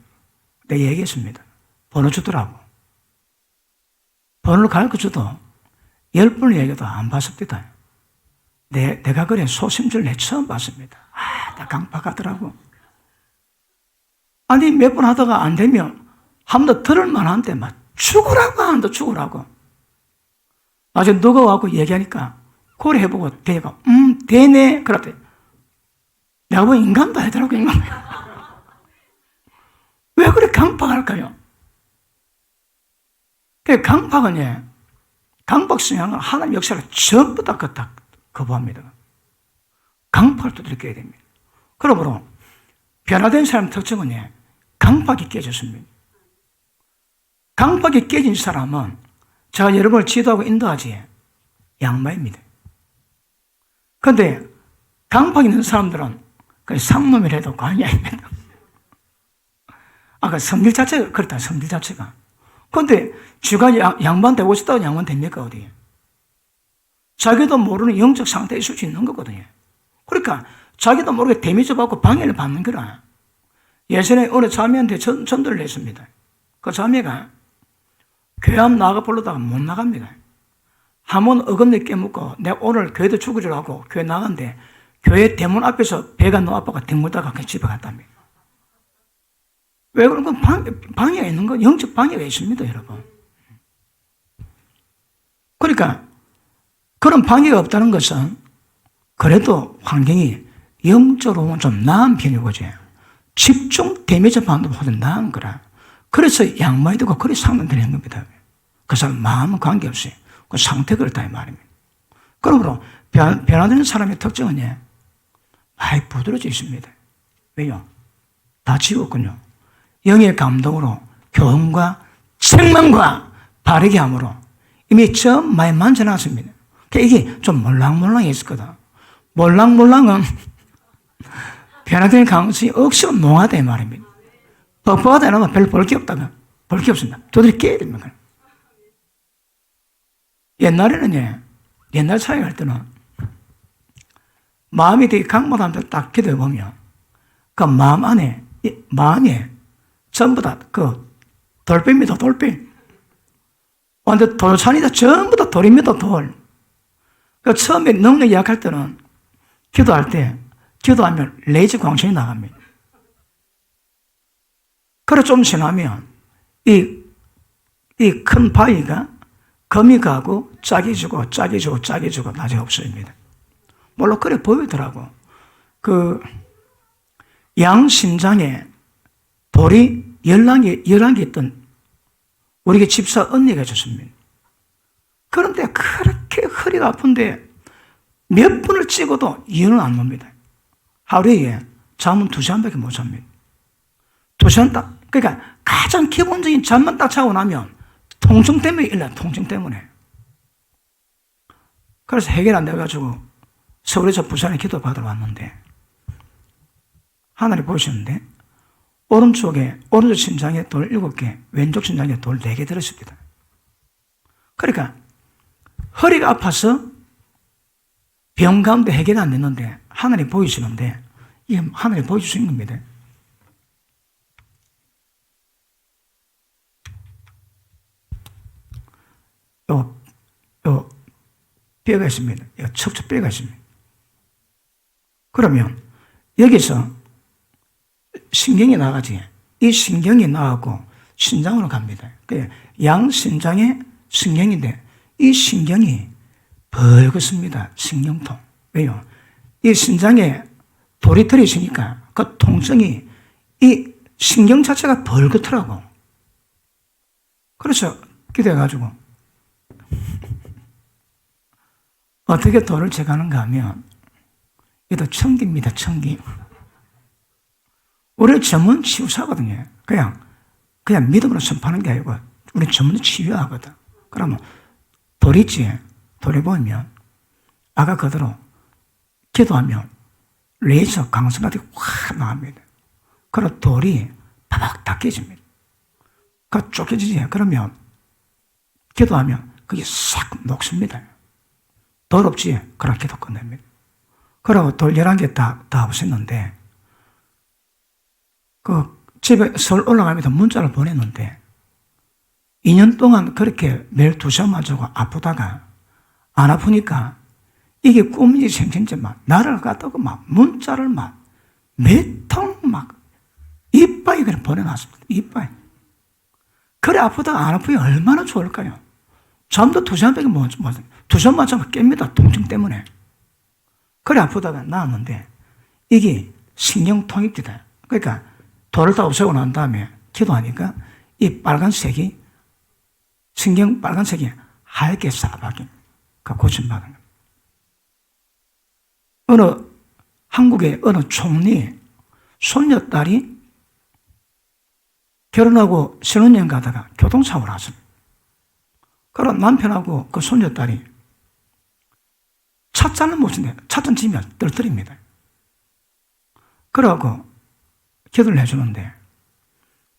내가 얘기했습니다. 번호 주더라고. 번호를 가르쳐줘도 10번을 얘기해도 안 받습니다. 내가 그래 소심줄 내 처음 봤습니다. 나 강박하더라고. 아니 몇 번 하다가 안 되면 한 번 더 들을 만한데 막 죽으라고 한다 죽으라고. 나중에 누가 와서 얘기하니까 그걸 해보고 대가 되네 그랬대. 내가 보면 인간도 하더라고 인간. 왜 그렇게 강박할까요? 그 강박은 강박 성향은 하나님 역사를 전부 다 거부합니다. 강박을 두드려 됩니다. 그러므로 변화된 사람 특징은 강박이 깨졌습니다. 강박이 깨진 사람은 제가 여러분을 지도하고 인도하지 양마입니다. 그런데 강박 있는 사람들은 상놈이라도 관이입니다. 아까 성질 자체가 그렇다. 성질 자체가. 그런데 쥐가 양반되고 싶다고 양반 됩니까 어디? 자기도 모르는 영적 상태에 있을 수 있는 거거든요. 그러니까 자기도 모르게 데미지 받고 방해를 받는 거라. 예전에 어느 자매한테 전도를 했습니다. 그 자매가 교회 한번 나가 부르다가 못 나갑니다. 한번 어금니 깨묻고 내가 오늘 교회도 죽으려고 교회 나갔는데 교회 대문 앞에서 배가 너무 아파가 뒹굴다가 그냥 집에 갔답니다. 왜 그런 건 방해가 있는 거, 영적 방해가 있습니다, 여러분. 그러니까 그런 방해가 없다는 것은 그래도 환경이 영적으로 좀 나은 편이고죠. 집중 데미지 받는 것보다 나은 거라. 그래서 양마이 되고 그래서 상담되는 겁니다. 그 사람 마음은 관계없이 그 상태가 그렇다 이 말입니다. 그러므로 변화되는 사람의 특징은 많이 부드러워져 있습니다. 왜요? 다 지웠군요. 영의 감동으로 교훈과 책망과 바르게 함으로 이미 좀 많이 만져놨습니다. 이게 좀 몰랑몰랑했었거든. 몰랑몰랑은 변화될 가능성이 억수로 농하다 이 말입니다. 뻑뻑하다 이러면 별로 볼 게 없다가 볼 게 없습니다. 도들이 깨야 됩니다. 옛날에는 옛날 차이 할 때는 마음이 되게 강박하면서 딱 기도해 보면 그 마음 안에 마음이 전부 다 돌입니다. 돌비. 완전 돌산이다. 전부 다 돌입니다. 돌. 처음에 능력이 약할 때는 기도하면 레이저 광선이 나갑니다. 그래 좀 지나면 이 큰 바위가 금이 가고 짝이 주고 나중에 없어집니다. 물론 그래 보이더라고. 양 심장에 돌이 11개 있던 우리 집사 언니가 줬습니다. 그런데 그렇게 허리가 아픈데 몇 번을 찍어도 이유는 안 옵니다. 하루에 잠은 2시간밖에 못 잡니다. 2시간 딱, 그러니까 가장 기본적인 잠만 딱 자고 나면 통증 때문에 일어나, 통증 때문에. 그래서 해결 안 돼가지고 서울에서 부산에 기도 받으러 왔는데 하늘이 보이시는데 오른쪽 심장에 돌 7개, 왼쪽 심장에 돌 4개 들었습니다. 그러니까 허리가 아파서 병 가운데 해결이 안 됐는데 하늘이 보이시는데 이게 하늘이 보여주신 겁니다. 요 뼈가 있습니다. 요 척추뼈가 있습니다. 그러면 여기서 신경이 나가지. 이 신경이 나가고 신장으로 갑니다. 양신장의 신경인데 이 신경이 벌겋습니다. 신경통. 왜요? 이 신장에 돌이 들어있으니까 그 통증이 이 신경 자체가 벌겋더라고. 그래서 기대가지고 어떻게 돌을 제거하는가 하면 이것도 청기입니다. 청기. 우리 전문 치유사거든요. 그냥 믿음으로 선포하는 게 아니고 우리 전문 치유하거든. 그러면 돌 있지? 돌에 보면 아까 그대로 기도하면 레이저 강성 같은 게 확 나갑니다. 그럼 돌이 바박 다 깨집니다. 그 쫓겨지지? 그러면 기도하면 그게 싹 녹습니다. 돌 없지? 그럼 기도 끝냅니다. 그러고 돌 11개 다 없앴는데 그 집에 서울 올라가면서 문자를 보냈는데 2년 동안 그렇게 매일 2시간 맞추고 아프다가 안 아프니까 이게 꿈인지 생생지 막 나를 갖다가 막 문자를 막 몇 통 막 이빠이 그냥 보내놨습니다. 이빠이. 그래 아프다가 안 아프면 얼마나 좋을까요? 잠도 2시간밖에 못 2시간 맞추면 깹니다. 통증 때문에. 그래 아프다가 나았는데 이게 신경통입니다. 그러니까 돌을 다 없애고 난 다음에 기도하니까 이 빨간색이 신경 빨간색이 하얗게 싸박입니다. 그 고침받은 겁니다. 어느 한국의 어느 총리 손녀딸이 결혼하고 신혼여행 가다가 교통사고를 하십니다. 그럼 남편하고 그 손녀딸이 찻잔을 못 치는데 찻잔 지면 떨어뜨립니다. 그러고 기도를 해주는데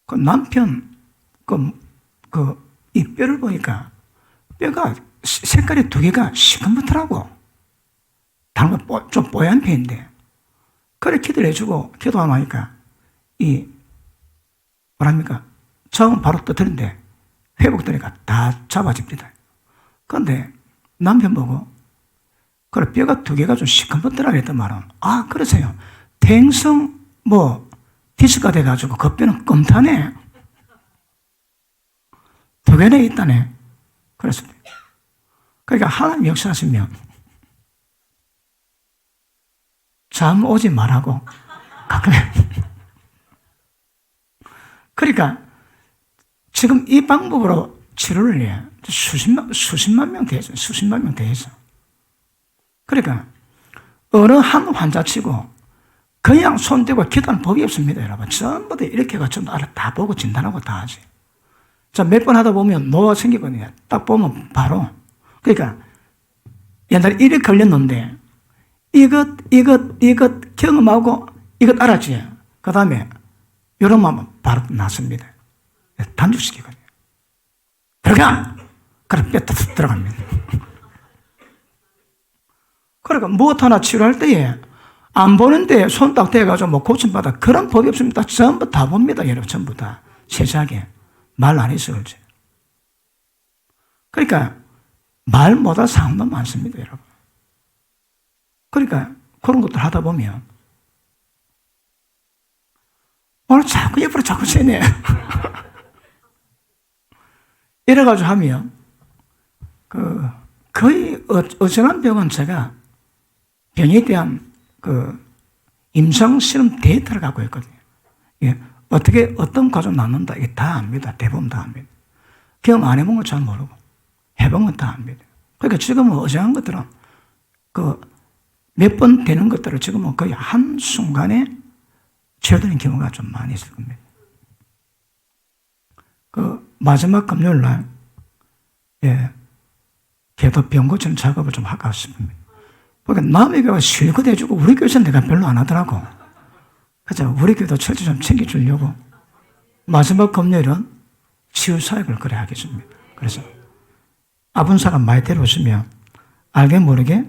그 남편 이 뼈를 보니까 뼈가 색깔이 2개가 시커멓더라고. 다른 건 좀 뽀얀 편인데 그래 기도를 해주고 기도하고 나니까 처음 바로 떠뜨는데 회복되니까 다 잡아집니다. 그런데 남편 보고 그래 뼈가 2개가 좀 시커멓더라 그랬단 말은 그러세요. 태행성 디스크가 돼가지고 그 뼈는 끔타네. 2개나 있다네. 그랬습니다. 그러니까 하나님 역사하시면 잠 오지 말라고 가끔 그러니까 지금 이 방법으로 치료를 해. 수십만 명 되죠. 수십만 명 되죠. 그러니까 어느 한 환자치고 그냥 손대고 기도하는 법이 없습니다, 여러분. 전부 다 이렇게 해가지고 다 보고 진단하고 다 하지. 자, 몇 번 하다 보면 노가 생기거든요. 딱 보면 바로. 그러니까 옛날에 이렇게 걸렸는데 이것 경험하고 이것 알았지. 그 다음에 이런 마음은 바로 났습니다. 단축시키거든요. 들어가! 그럼 뼈 들어갑니다. 그러니까 무엇 하나 치료할 때에 안 보는데 손 딱 대가지고 고침받아. 그런 법이 없습니다. 전부 다 봅니다, 여러분. 전부 다. 세상에. 말 안 해서 그렇지. 그러니까 말 못할 상황도 많습니다, 여러분. 그러니까 그런 것들 하다 보면 오늘 자꾸 옆으로 자꾸 새네. 이래가지고 하면 거의 어지간한 병은 제가 병에 대한 임상 실험 데이터를 갖고 있거든요. 예, 어떤 과정 낳는다 이게 다 압니다. 대부분 다 압니다. 경험 안 해본 건 잘 모르고 해본 건 다 압니다. 그러니까 지금은 어지간한 것들은 몇 번 되는 것들을 지금은 거의 한순간에 치료되는 경우가 좀 많이 있을 겁니다. 마지막 금요일 날, 걔도 병 고치는 작업을 좀 할까 싶습니다. 그러니까 남의 교회가 실컷 해주고 우리 교회에서는 내가 별로 안 하더라고. 그래서 우리 교도 철저 좀 챙겨주려고 마지막 금요일은 치유사역을 그래 하겠습니다. 그래서 아픈 사람 많이 데려오시면 알게 모르게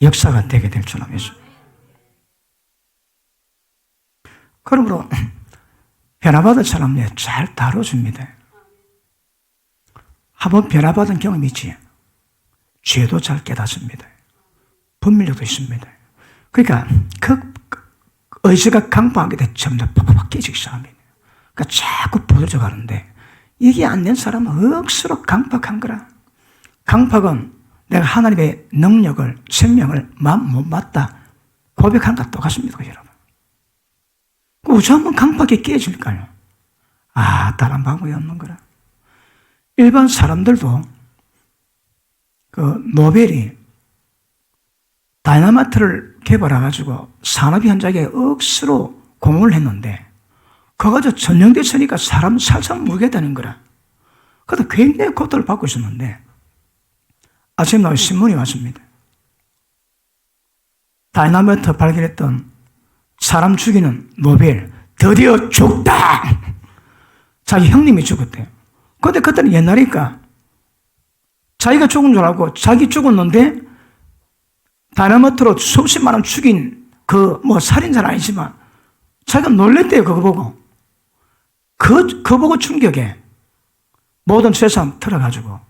역사가 되게 될 줄 알겠습니다. 그러므로 변화받은 사람을 잘 다뤄줍니다. 한번 변화받은 경험이 있지. 죄도 잘 깨닫습니다. 분별력도 있습니다. 그러니까 그 의지가 강박하게 되면 점점 팍팍 깨지기 시작합니다. 그러니까 자꾸 부서져 가는데 이게 안 된 사람은 억수로 강박한 거라. 강박은 내가 하나님의 능력을, 생명을 못 맞다 고백한 것과 똑같습니다, 여러분. 어찌 하면 강박이 깨질까요? 다른 방법이 없는 거라. 일반 사람들도 그 노벨이 다이나마이트를 개발해가지고 산업 현장에 억수로 공헌을 했는데 그거 가지고 전염됐으니까 사람 살상 무게 되는 거라. 그래도 굉장히 고통을 받고 있었는데 아침에 나온 신문이 왔습니다. 다이나마이트 발견했던 사람 죽이는 노벨 드디어 죽다. 자기 형님이 죽었대요. 근데 그때는 옛날이니까 자기가 죽은 줄 알고 자기 죽었는데 다이나마이트로 수십만 원 죽인 그 살인자는 아니지만 자기가 놀랬대요. 그거 보고 그거 보고 충격에 모든 세상 틀어가지고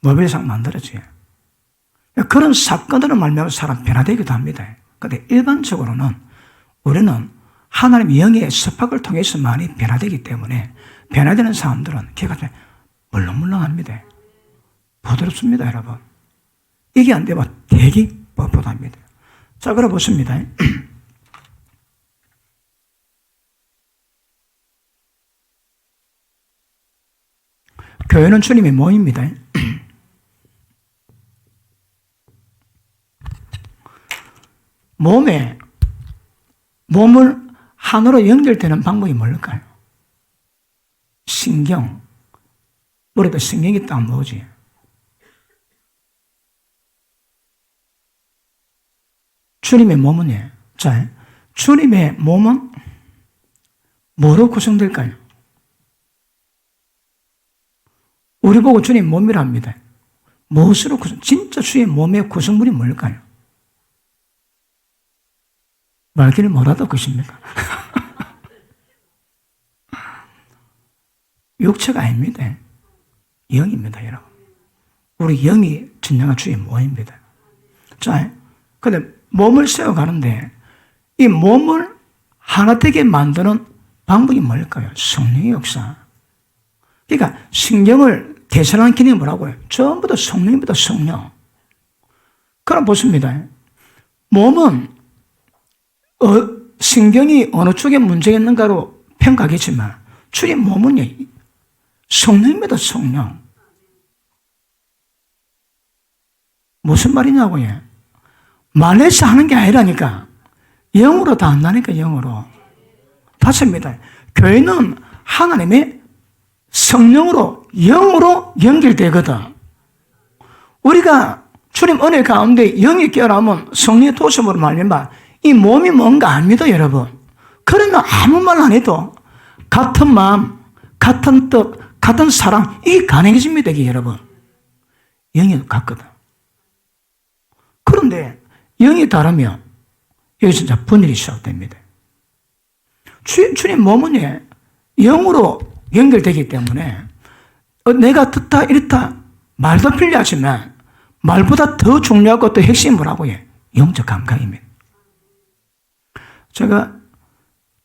노벨상 만들어져요. 그런 사건들을 말미암아 사람 변화되기도 합니다. 그런데 일반적으로는 우리는 하나님의 영의 습박을 통해서 많이 변화되기 때문에 변화되는 사람들은 걔가 물렁물렁합니다. 부드럽습니다, 여러분. 이게 안 되면 되게 뻣뻣합니다. 자, 그럼 보십니다. 교회는 주님의 몸입니다. 몸을 하나로 연결되는 방법이 뭘까요? 신경. 머리도 신경이 있다면 뭐지? 주님의 몸은요. 자, 주님의 몸은 뭐로 구성될까요? 우리 보고 주님 몸이라 합니다. 무엇으로 진짜 주의 몸의 구성물이 뭘까요? 말귀를 뭐라도 것입니까? 육체가 아닙니다. 영입니다, 여러분. 우리 영이 진정한 주의 몸입니다. 자, 근데 몸을 세워가는데 이 몸을 하나 되게 만드는 방법이 뭘까요? 성령의 역사. 그러니까 신경을 개선하는 기능이 뭐라고요? 전부 다 성령입니다, 성령. 그럼 보십니다. 몸은 신경이 어느 쪽에 문제가 있는가로 평가하겠지만 주님 몸은요, 성령입니다, 성령. 무슨 말이냐고요? 말해서 하는 게 아니라니까. 영으로 다 한다니까, 영으로. 맞습니다. 교회는 하나님의 성령으로, 영으로 연결되거든. 우리가 주님 은혜 가운데 영이 깨어나면 성령의 도심으로 말미암아 이 몸이 뭔가 압니다, 여러분. 그러면 아무 말 안 해도 같은 마음, 같은 뜻, 같은 사랑, 이게 가능해집니다, 이게 여러분. 영이 같거든. 그런데 영이 다르면 여기서 이제 분열이 시작됩니다. 주님 몸은 영으로 연결되기 때문에 내가 듣다 이렇다 말도 필요하지만 말보다 더 중요하고 또 핵심이 뭐라고요? 영적 감각입니다. 제가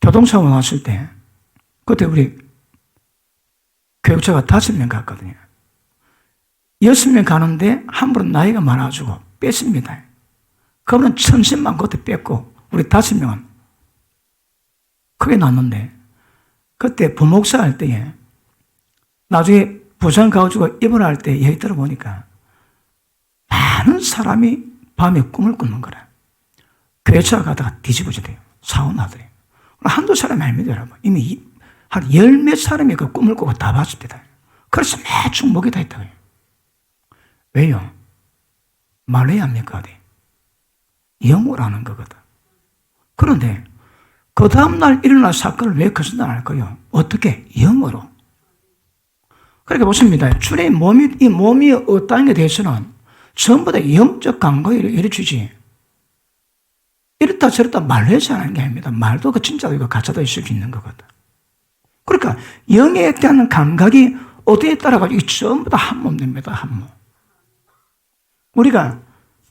교동사원 왔을 때 그때 우리 교육자가 5명 갔거든요. 6명 가는데 함부로 나이가 많아가지고 뺐습니다. 그분은 1000만 그때 뺐고 우리 5명은 크게 났는데 그때 부목사 할 때에 나중에 부산 가가지고 입원할 때 얘기 들어보니까 많은 사람이 밤에 꿈을 꾸는 거라. 교회차 가다가 뒤집어지대요. 사고 나더래요. 한두 사람이 아닙니다, 여러분. 이미 한 10몇 사람이 그 꿈을 꾸고 다 봤습니다. 그래서 매주 목이 다 있다고요. 왜요? 말로 해야 합니까? 어디? 영어로 하는 거거든. 그런데 그 다음날 일어날 사건을 왜 거짓말 할까요? 어떻게? 영으로. 그렇게 보십니다. 주의 이 몸이 어떠한 게 대해서는 전부 다 영적 감각을 이루어주지. 이렇다 저렇다 말로 해서 하는 게 아닙니다. 말도 그 진짜도 있고 가짜도 있을 수 있는 거거든. 그러니까 영에 대한 감각이 어디에 따라가지고 전부 다 한 몸 됩니다. 한 몸. 우리가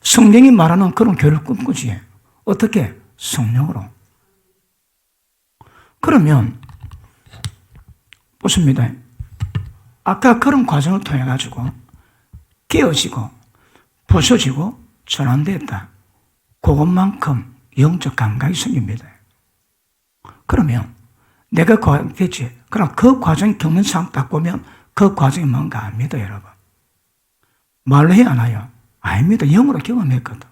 성령이 말하는 그런 교류를 꿈꾸지. 어떻게? 성령으로. 그러면 보십니다. 아까 그런 과정을 통해 가지고 깨어지고 부서지고 전환됐다. 그것만큼 영적 감각이 생깁니다. 그러면 내가 되지. 그럼 그 과정 겪는 상황 딱 보면 그 과정이 뭔가 압니다, 여러분. 말로 해야 하나요? 아닙니다. 영으로 경험했거든.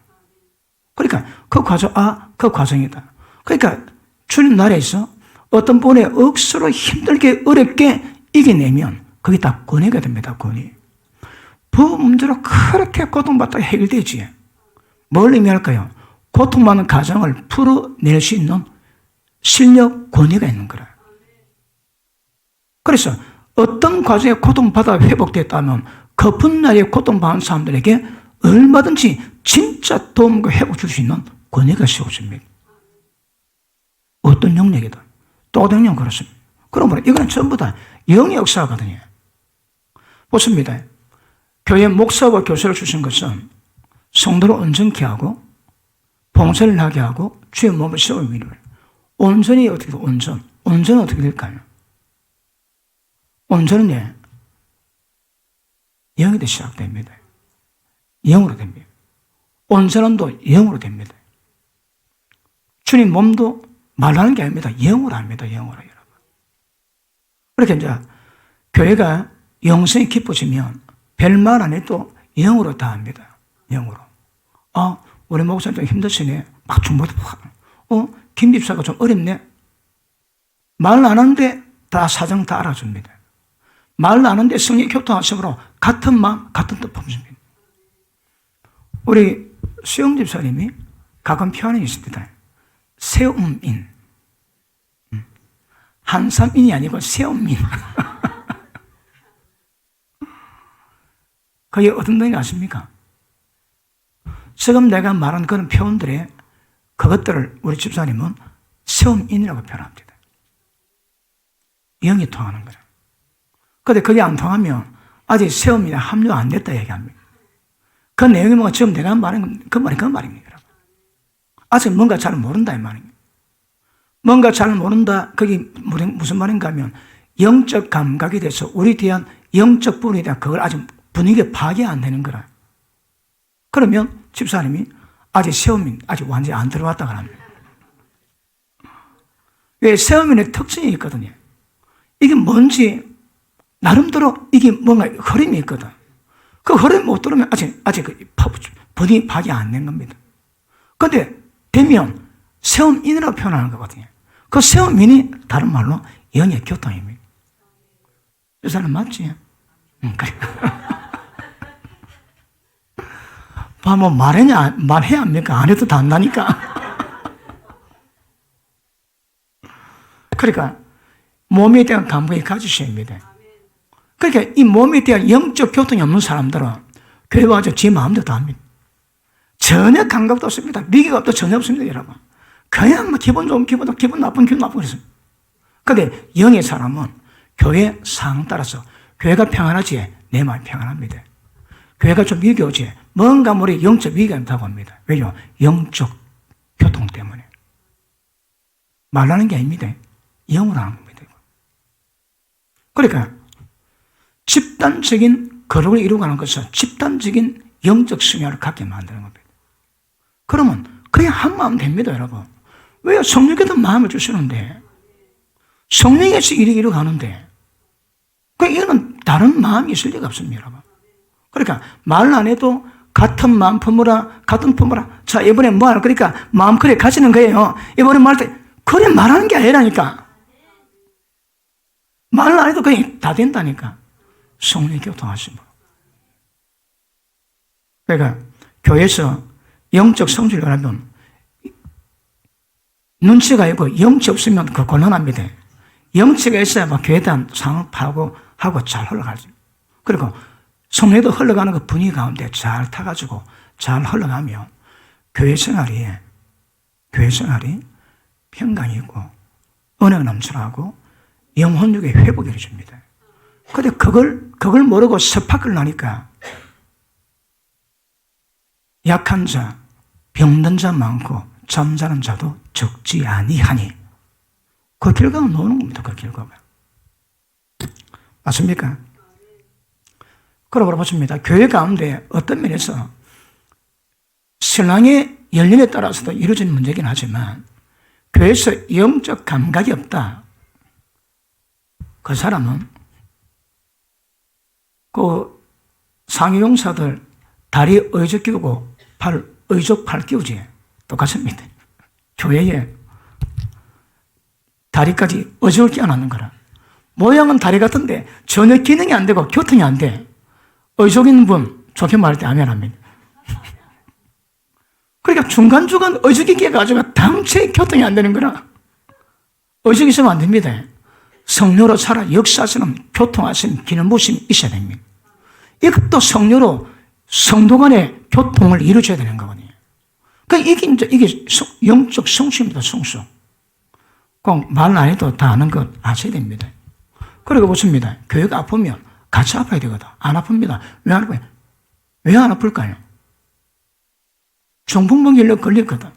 그러니까 그 과정, 그 과정이다. 그러니까 주님 나라에서 어떤 분의 억수로 힘들게 어렵게 이겨내면 그게 다 권위가 됩니다. 권위. 부 문제로 그렇게 고통받다가 해결되지. 뭘 의미할까요? 고통받는 가정을 풀어낼 수 있는 실력, 권위가 있는 거라. 그래서 어떤 과정에 고통받아 회복됐다면 그 분야에 고통받는 사람들에게 얼마든지 진짜 도움과 회복 줄 수 있는 권위가 세워집니다. 어떤 영역이든. 또 어떤 영역 그렇습니다. 그러므로 이건 전부 다 영의 역사거든요. 보십니다. 교회 목사와 교사를 주신 것은 성도를 온전케 하고 봉사를 하게 하고 주의 몸을 세우는 일을. 온전히 어떻게 돼요? 온전은 어떻게 될까요? 온전은 영에도 시작됩니다. 영으로 됩니다. 온전함도 영으로 됩니다. 주님 몸도 말하는 게 아닙니다. 영으로 합니다. 영으로 여러분. 그렇게 이제 교회가 영성이 깊어지면 별말 안 해도 영으로 다 합니다. 영으로. 우리 목사님 좀 힘드시네. 막 중보도 김 집사가 좀 어렵네. 말 안 하는데 다 사정 다 알아줍니다. 말 안 하는데 성령 교통하심으로 같은 마음, 같은 뜻 품습니다. 우리 수영 집사님이 가끔 표현이 있습니다. 세움인. 한삼인이 아니고 세움인. 그게 어떤 뜻인지 아십니까? 지금 내가 말한 그런 표현들에 그것들을 우리 집사님은 세움인이라고 표현합니다. 영이 통하는 거예요. 그런데 그게 안 통하면 아직 세움인에 합류 안 됐다 얘기합니다. 그 내용이 뭐가 지금 내가 말한 그 말입니다. 아직 뭔가 잘 모른다 이 말입니다. 뭔가 잘 모른다. 그게 무슨 말인가 하면 영적 감각에 대해서 우리에 대한 영적 부분에 대한 그걸 아직 분위기에 파악이 안 되는 거라. 그러면 집사님이 아직 세움인 아직 완전히 안 들어왔다 그럽니다. 왜? 세움인의 특징이 있거든요. 이게 뭔지 나름대로 이게 뭔가 흐름이 있거든. 그 흐름이 못 들으면 아직 분위기 파악이 안 된 겁니다. 그런데 되면 세움인이라고 표현하는 거거든요. 그 세움인이 다른 말로 영의 교통입니다. 이 사람 맞지? 그래. 뭐 말해야 합니까? 안 해도 다 한다니까. 그러니까 몸에 대한 감각이 가지셔야 합니다. 그러니까 이 몸에 대한 영적 교통이 없는 사람들은 교회 와서 제 마음대로 다 합니다. 전혀 감각도 없습니다. 미개갑도 전혀 없습니다, 여러분. 그냥 뭐 기분 좋은 기분 나쁜 그랬습니다. 그런데 영의 사람은 교회 상황 따라서 교회가 평안하지 내 마음이 평안합니다. 교회가 좀 위기 오지 뭔가 모르게 영적 위기가 있다고 합니다. 왜요? 영적 교통 때문에. 말하는 게 아닙니다. 영으로 하는 겁니다. 그러니까 집단적인 거룩을 이루어가는 것은 집단적인 영적 성향을 갖게 만드는 겁니다. 그러면 그냥 한 마음 됩니다, 여러분. 왜요? 성령께서 마음을 주시는데 성령에서 일이 이루어가는데 이거는 다른 마음이 있을 리가 없습니다, 여러분. 그러니까 말 안 해도 같은 마음 품으라, 같은 품으라. 자, 이번에 뭐 하나 그러니까 마음 그래 가지는 거예요. 이번에 말할 때 그래 말하는 게 아니라니까. 말 안 해도 그냥 다 된다니까. 성령이 교통하심으로. 그러니까 교회에서 영적 성질을 하면 눈치가 있고 영치 없으면 그 곤란합니다. 영치가 있어야 막 교회단 상을 파고 하고 잘 흘러가죠. 그리고 성령도 흘러가는 그 분위기 가운데 잘 타가지고 잘 흘러가면 교회 생활이 평강이 있고 은혜가 넘쳐나고 영혼력의 회복이 이루어집니다. 근데 그걸 모르고 섭박을 나니까 약한 자, 병든 자 많고 잠자는 자도 적지 아니하니 그 결과가 나오는 겁니다. 그 결과가. 맞습니까? 그러고 보십니다. 교회 가운데 어떤 면에서 신앙의 연륜에 따라서도 이루어진 문제긴 하지만 교회에서 영적 감각이 없다. 그 사람은 그 상위용사들 다리 의적 끼우고 의적 팔 끼우지 똑같습니다. 교회에 다리까지 의적을 끼워놨는 거라. 모양은 다리 같은데 전혀 기능이 안 되고 교통이 안 돼. 의적 있는 분 좋게 말할 때 아멘 합니다. 그러니까 중간중간 의적이 끼어가지고 당체 교통이 안 되는 거라. 의적이 있으면 안 됩니다. 성령으로 살아 역사하시는 교통하시는 기능 부심이 있어야 됩니다. 이것도 성령으로 성도 간의 교통을 이루어줘야 되는 거거든요. 그러니까 이게 영적 성수입니다. 성수. 꼭 말 안 해도 다 아는 것 아셔야 됩니다. 그리고 보십니다. 교회가 아프면 같이 아파야 되거든. 안 아픕니다. 왜 안 아파요? 왜 안 아플까요? 중풍병 걸렸거든.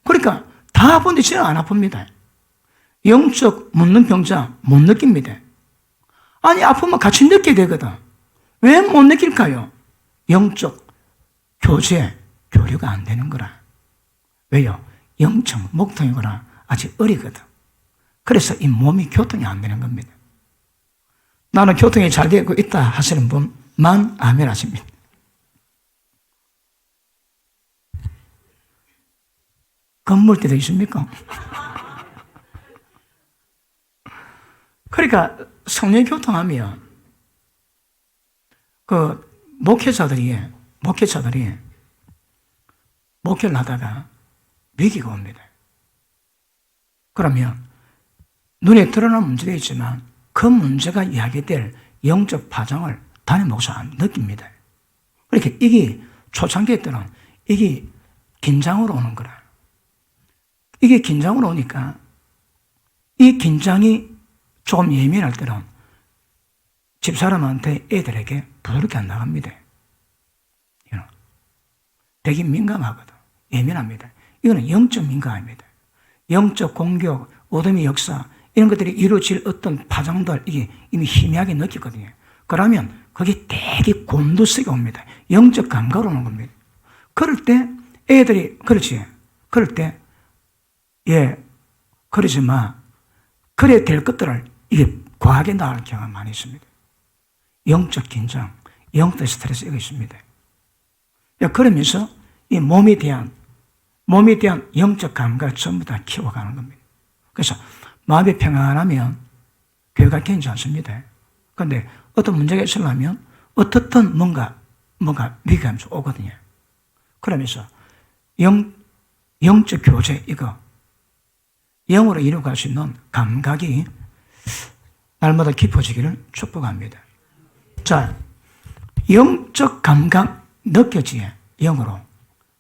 그러니까 다 아픈데 저는 안 아픕니다. 영적 묻는 병자 못 느낍니다. 아니 아프면 같이 느끼게 되거든. 왜 못 느낄까요? 영적 교류가 안 되는 거라. 왜요? 영적 목통이거나 아직 어리거든. 그래서 이 몸이 교통이 안 되는 겁니다. 나는 교통이 잘 되고 있다 하시는 분만 아멘 하십니다. 건물대도 있습니까? 그러니까 성령 교통하면 그 목회자들이 목회를 하다가 위기가 옵니다. 그러면 눈에 드러난 문제도 있지만 그 문제가 이야기될 영적 파장을 담임 목사가 느낍니다. 그러니까 이게 초창기에 때는 이게 긴장으로 오는 거라. 이게 긴장으로 오니까 이 긴장이 조금 예민할 때는 집사람한테 애들에게 부드럽게 안 나갑니다. 되게 민감하거든. 예민합니다. 이거는 영적 민감합니다. 영적 공격, 어둠의 역사 이런 것들이 이루어질 어떤 파장들 이게 이미 희미하게 느끼거든요. 그러면 그게 되게 곤두세게 옵니다. 영적 감각으로 오는 겁니다. 그럴 때 애들이 그렇지. 그럴 때 그러지 마. 그래야 될 것들을 이게 과하게 나갈 경우가 많이 있습니다. 영적 긴장, 영적 스트레스 이거 있습니다. 그러면서 이 몸에 대한 영적 감각을 전부 다 키워가는 겁니다. 그래서 마음이 평안하면 교회가 괜찮습니다. 그런데 어떤 문제가 있으려면 어떻든 뭔가 위기감이 오거든요. 그러면서 영적 교제 이거 영으로 이루어갈 수 있는 감각이 날마다 깊어지기를 축복합니다. 자, 영적 감각 느껴지게 영으로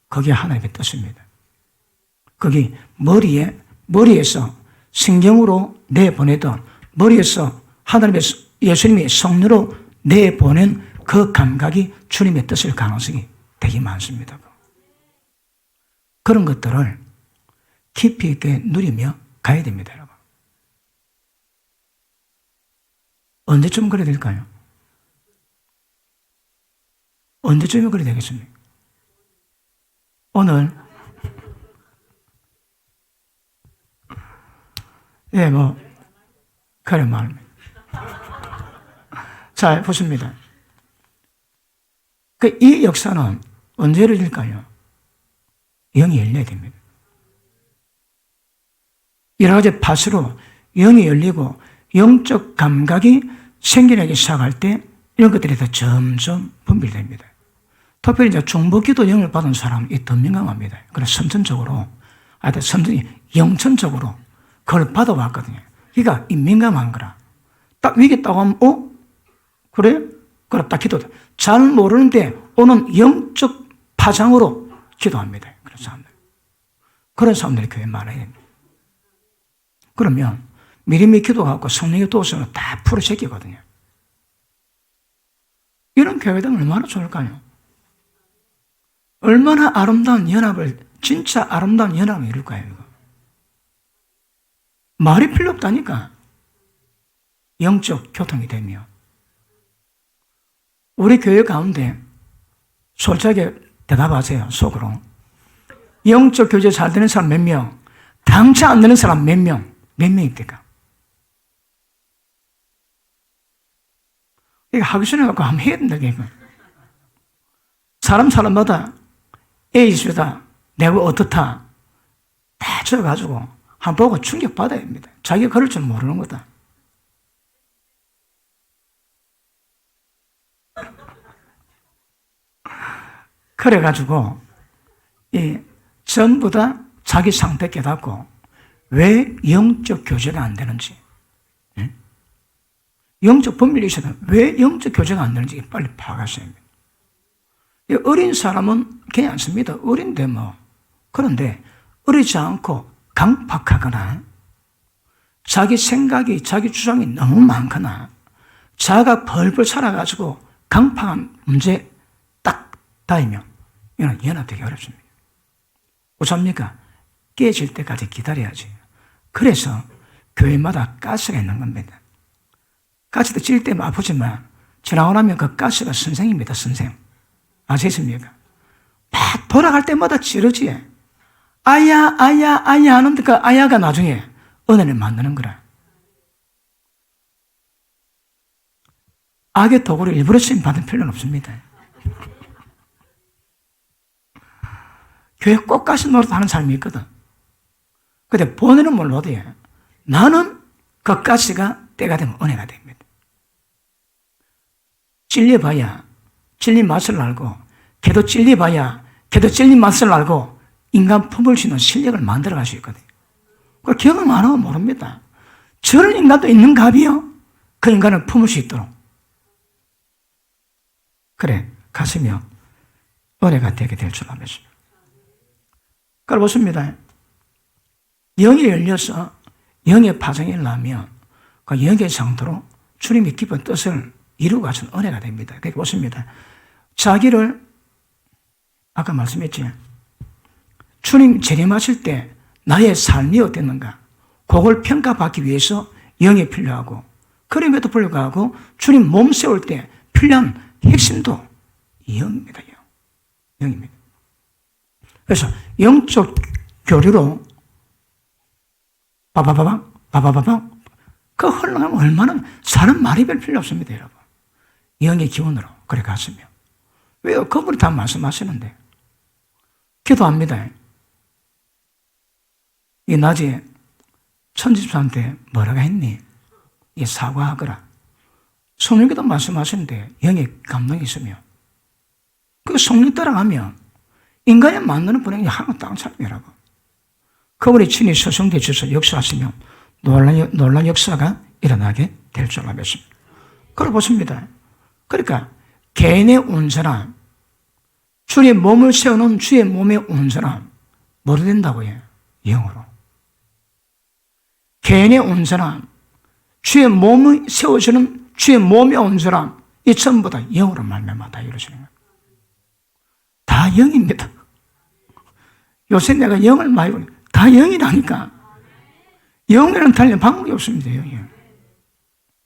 그게 하나님의 뜻입니다. 거기 머리에서 성경으로 내보내던 머리에서 하나님의 예수님의 성령으로 내보낸 그 감각이 주님의 뜻일 가능성이 되게 많습니다. 그런 것들을 깊이 있게 누리며 가야 됩니다, 여러분. 언제쯤 그래야 될까요? 언제쯤이면 그래야 되겠습니까? 오늘 그런 말입니다. 자, 보십니다. 이 역사는 언제 이루어질까요? 영이 열려야 됩니다. 여러 가지 밭으로 영이 열리고 영적 감각이 생겨나기 시작할 때 이런 것들이 더 점점 분별됩니다. 특별히 이제 중보기도 영을 받은 사람이 더 민감합니다. 그래서 선천적으로 선천이 영천적으로 그걸 받아왔거든요. 그러니까 이 민감한 거라. 딱 위기 있다고 하면, 그래? 그래, 딱 기도돼. 잘 모르는데 오는 영적 파장으로 기도합니다. 그런 사람들. 그런 사람들이 교회에 많아요. 그러면 미리미리 기도하고 성령의 도우심으로 다 풀어제끼거든요. 이런 교회들은 얼마나 좋을까요? 얼마나 아름다운 연합을, 진짜 아름다운 연합을 이룰까요? 이거? 말이 필요 없다니까. 영적 교통이 되며. 우리 교회 가운데 솔직하게 대답하세요. 속으로. 영적 교제 잘 되는 사람 몇 명? 당치 안 되는 사람 몇 명? 몇 명입니까? 이거 하기 전에 갖고 한번 해야 된다, 이거. 사람마다 A수다, 내가 어떻다, 다 적어가지고 한번 보고 충격받아야 합니다. 자기가 그럴 줄 모르는 거다. 그래가지고, 전부 다 자기 상태 깨닫고, 왜 영적 교제가 안 되는지, 영적 분별이 있어도 왜 영적 교제가 안 되는지 빨리 파악하셔야 합니다. 어린 사람은 괜찮습니다. 어린데 뭐. 그런데 어리지 않고 강팍하거나, 자기 생각이, 자기 주장이 너무 많거나, 자아가 벌벌 살아가지고 강팍한 문제 딱 닿으면, 이건 연합되기 어렵습니다. 어쩝니까? 깨질 때까지 기다려야지. 그래서 교회마다 가스가 있는 겁니다. 가스도 찔 때면 아프지만 지나고 나면 그 가스가 선생입니다. 선생. 아시겠습니까? 막 돌아갈 때마다 찌르지. 아야 하는데 그 아야가 나중에 은혜를 만드는 거라. 악의 도구를 일부러 쓰임 받을 필요는 없습니다. 교회 꼭 가서 노릇하는 사람이 있거든. 근데 본인은 몰라도 나는 그 가시가 때가 되면 은혜가 됩니다. 찔려봐야 찔린 맛을 알고, 걔도 찔려봐야 걔도 찔린 맛을 알고 인간 품을 수 있는 실력을 만들어갈 수 있거든요. 그 경험 안 하면 모릅니다. 저런 인간도 있는 갑이요. 그 인간을 품을 수 있도록. 그래, 가시면 은혜가 되게 될 줄 알았습니다. 그걸 보십니다. 영이 열려서 영의 파장이 일어나면 그 영의 상태로 주님의 깊은 뜻을 이루고 가신 은혜가 됩니다. 그렇게 보십니다. 자기를, 아까 말씀했지, 주님 재림하실 때 나의 삶이 어땠는가, 그걸 평가받기 위해서 영이 필요하고, 그럼에도 불구하고 주님 몸 세울 때 필요한 핵심도 영입니다. 영입니다. 그래서 영적 교류로 바바바방 그 흘러가면 얼마나, 사람 말이 별 필요 없습니다, 여러분. 영의 기운으로 그래 갔으면. 왜요? 그분이 다 말씀하시는데. 기도합니다. 이 낮에 천집사한테 뭐라고 했니? 이 사과하거라. 성령께도 말씀하시는데 영의 감동이 있으면 그 성령 따라가면 인간이 만드는 분량이 하나도 안 차려요. 그분이 친히 서성대 주셔서 역사하시면 놀란 역사가 일어나게 될 줄 알았습니다. 그걸 보십니다. 그러니까 개인의 온 사람, 주의 몸을 세우는 주의 몸에 온 사람, 뭐로 된다고요? 영으로. 개인의 온 사람, 주의 몸을 세워주는 주의 몸에 온 사람, 이 전부 다 영으로 말미암아 다 이루어지는 거예요. 다 영입니다. 요새 내가 영을 많이 보니 다 영이라니까. 영이라는 달리 방법이 없습니다. 영이.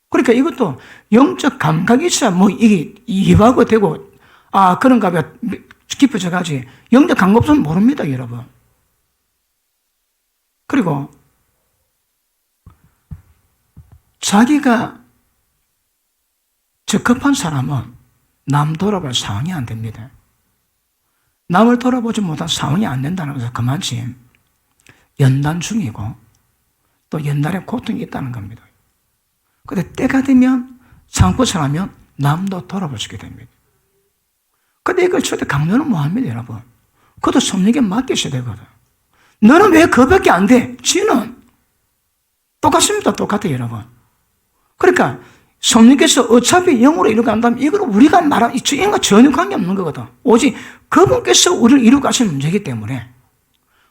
그러니까 이것도 영적 감각이 있어야 뭐 이게 이해하고 되고, 그런가 봐 깊어져 가지. 영적 감각 없으면 모릅니다, 여러분. 그리고 자기가 적합한 사람은 남 돌아볼 상황이 안 됩니다. 남을 돌아보지 못한 상황이 안 된다는 것은 그만큼 연단 중이고 또 연단에 고통이 있다는 겁니다. 근데 때가 되면 상고처하면 남도 돌아볼 수 있게 됩니다. 근데 이걸 절대 강요는 못 합니다, 여러분. 그것도 성령에게 맡기셔야 되거든. 너는 왜 그밖에 안 돼? 지는 똑같습니다. 똑같아요, 여러분. 그러니까 성령께서 어차피 영으로 이루고 간다면 이걸 우리가 말하는 이 주인과 전혀 관계없는 거거든. 오직 그분께서 우리를 이루고 가신 문제이기 때문에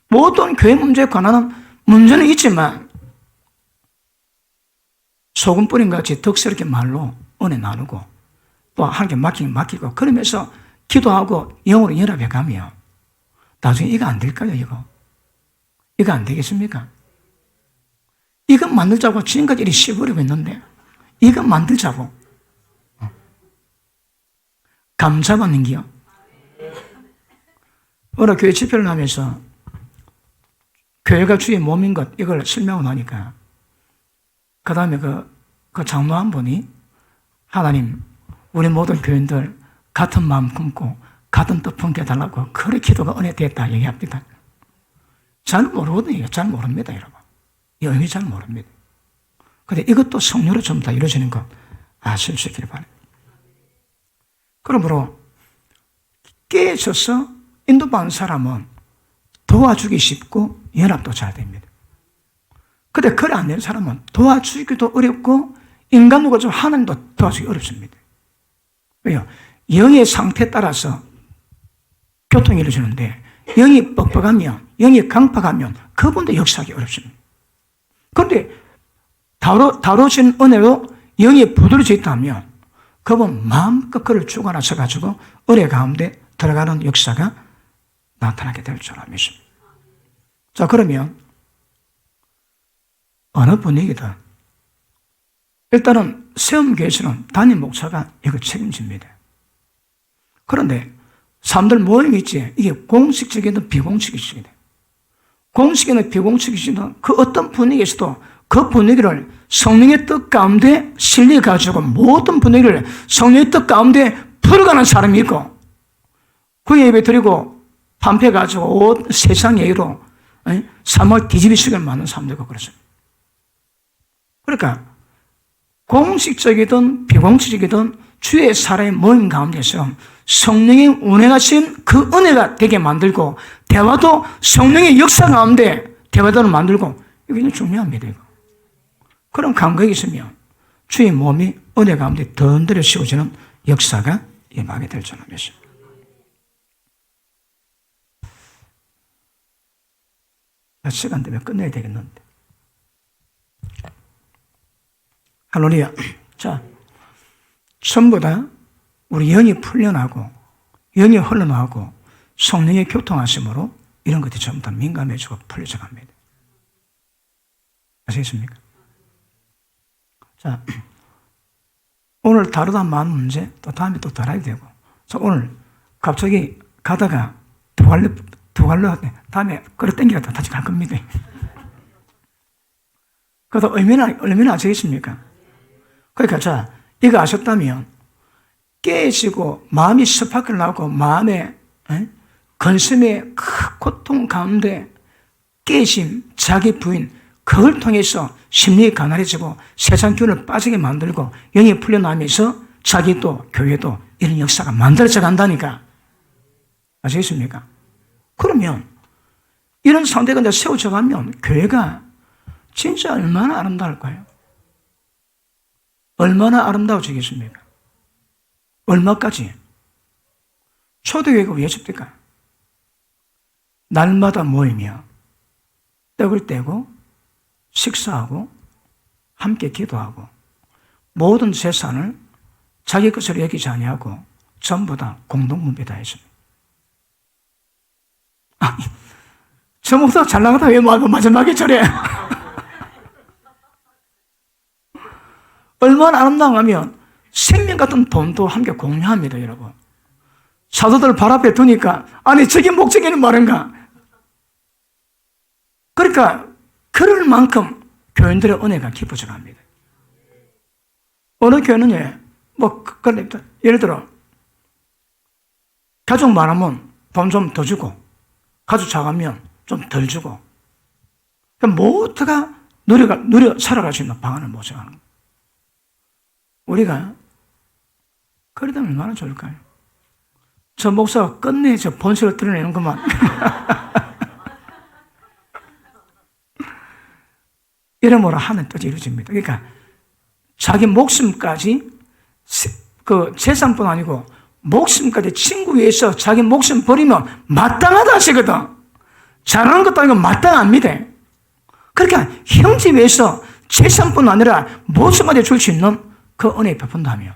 모든 교회 문제에 관한 문제는 있지만 소금 뿌린 같이 덕스럽게 말로 은혜 나누고 또 하나님께 맡기고 그러면서 기도하고 영으로 연합해 가면 나중에 이거 안 될까요? 이거 안 되겠습니까? 이거 만들자고 지금까지 이렇게 씹으려고 했는데 이거 만들자고 감 잡았는 게요. 어느 교회 집회를 하면서 교회가 주의 몸인 것 이걸 설명을 하니까 그 다음에 그 장로 한 분이 하나님 우리 모든 교인들 같은 마음 품고 같은 뜻 품게 해달라고 그렇게 기도가 은혜 됐다 얘기합니다. 잘 모르거든요. 잘 모릅니다, 여러분. 이 의미 잘 모릅니다. 근데 이것도 성령으로 전부 다 이루어지는 것 아실 수 있기를 바랍니다. 그러므로 깨져서 인도받는 사람은 도와주기 쉽고 연합도 잘 됩니다. 근데 그래 안 되는 사람은 도와주기도 어렵고 인간으로 좀 하나님도 도와주기 어렵습니다. 왜요? 영의 상태에 따라서 교통이 이루어지는데 영이 뻑뻑하면 영이 강팍하면 그분도 역사하기 어렵습니다. 그런데 다루신 은혜로 영이 부드러워져 있다면 그분 마음껏 그를 주관하셔 가지고 은혜 가운데 들어가는 역사가 나타나게 될 줄 믿습니다. 자, 그러면 어느 분위기든 일단은 세움교회에서는 담임 목사가 이걸 책임집니다. 그런데 사람들 모임이 있지 이게 공식적이든 비공식이든 공식이든 비공식이든 그 어떤 분위기에서도 그 분위기를 성령의 뜻 가운데 실려가지고 모든 분위기를 성령의 뜻 가운데 풀어가는 사람이 있고 그 예배 드리고 반패가지고 세상 예의로 삶을 뒤집이시길 많은 사람들과 그렇습니다. 그러니까 공식적이든 비공식적이든 주의 사람의 모임 가운데서 성령이 운행하신 그 은혜가 되게 만들고 대화도 성령의 역사 가운데 대화도를 만들고 이게 굉장히 중요합니다. 이거. 그런 감각이 있으면 주의 몸이 은혜 가운데 던들어 씌워지는 역사가 임하게 될 줄 믿습니다. 시간 되면 끝내야 되겠는데. 할렐루야. 자, 전부 다 우리 영이 풀려나고 영이 흘러나오고 성령의 교통하심으로 이런 것들이 전부 다 민감해지고 풀려져 갑니다. 아시겠습니까? 자, 오늘 다루다 많은 문제 또 다음에 또 다뤄야 되고 자, 오늘 갑자기 가다가 두 갈로 다음에 끌어 당기다 다시 갈 겁니다. 그래서 얼마나 아시겠습니까? 그러니까 자, 이거 아셨다면 깨지고 마음이 스파크를 나고 마음의 근심의 큰 고통 가운데 깨짐, 자기 부인 그걸 통해서 심리가 가난해지고 세상 기운을 빠지게 만들고 영이 풀려나면서 자기도 교회도 이런 역사가 만들어져 간다니까. 아시겠습니까? 그러면 이런 상대가 이제 세워져 가면 교회가 진짜 얼마나 아름다울까요? 얼마나 아름다워지겠습니까? 얼마까지? 초대교회가 왜 접니까? 날마다 모이며 떡을 떼고 식사하고 함께 기도하고 모든 재산을 자기 것으로 여기지 아니하고 전부 다 공동분배다 했습니다. 아니, 저 목사 잘 나가다 왜 마지막에 저래? 얼마나 아름다워하면 생명 같은 돈도 함께 공유합니다, 여러분. 사도들 발 앞에 두니까 아니 저게 목적이는 말인가? 그러니까 그럴 만큼 교인들의 은혜가 깊어져 갑니다. 어느 교회는 예를 들어 가족 많으면 돈 좀 더 주고 가족 작으면 좀 덜 주고 모두가 누려 살아갈 수 있는 방안을 모색하는 거예요. 우리가 그러다면 얼마나 좋을까요? 저 목사가 끝내 저 본색을 드러내는 것만 이러므로 하는 뜻이 이루어집니다. 그러니까 자기 목숨까지 그 재산뿐 아니고 목숨까지 친구 위해서 자기 목숨 버리면 마땅하다 하시거든. 잘하는 것도 아니고 마땅합니다. 그러니까 형제 위해서 재산뿐 아니라 목숨까지 줄 수 있는 그 은혜에 베푼다면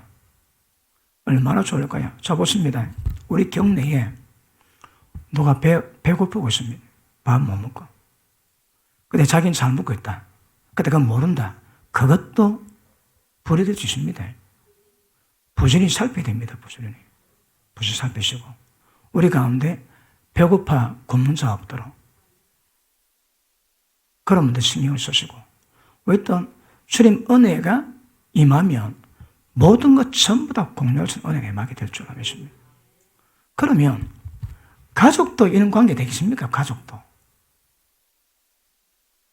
얼마나 좋을까요? 자, 보십니다. 우리 경내에 누가 배고프고 있습니다. 밥 못 먹고. 근데 자기는 잘 먹고 있다. 근데 그건 모른다. 그것도 불의될 수 있습니다. 부지런히 살펴야 됩니다. 부지런히 살피시고 우리 가운데 배고파 굶는 자 없도록 그런 분들 신경을 쓰시고 어떤 주님 은혜가 임하면 모든 것 전부 다 공유할 수 있는 은혜가 임하게 될 줄 믿습니다. 그러면 가족도 이런 관계 되겠습니까? 가족도.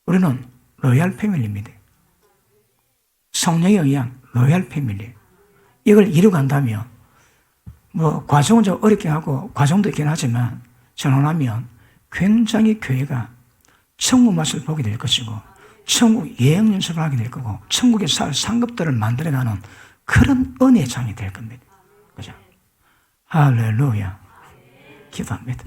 우리는 로얄 패밀리입니다. 성령에 의한 로얄 패밀리. 이걸 이루간다면 뭐 과정은 좀 어렵게 하고 과정도 있긴 하지만 전환하면 굉장히 교회가 천국 맛을 보게 될 것이고 천국 예행 연습을 하게 될 거고 천국의 살 상급들을 만들어가는 그런 은혜의 장이 될 겁니다. 그죠? 할렐루야. 기도합니다.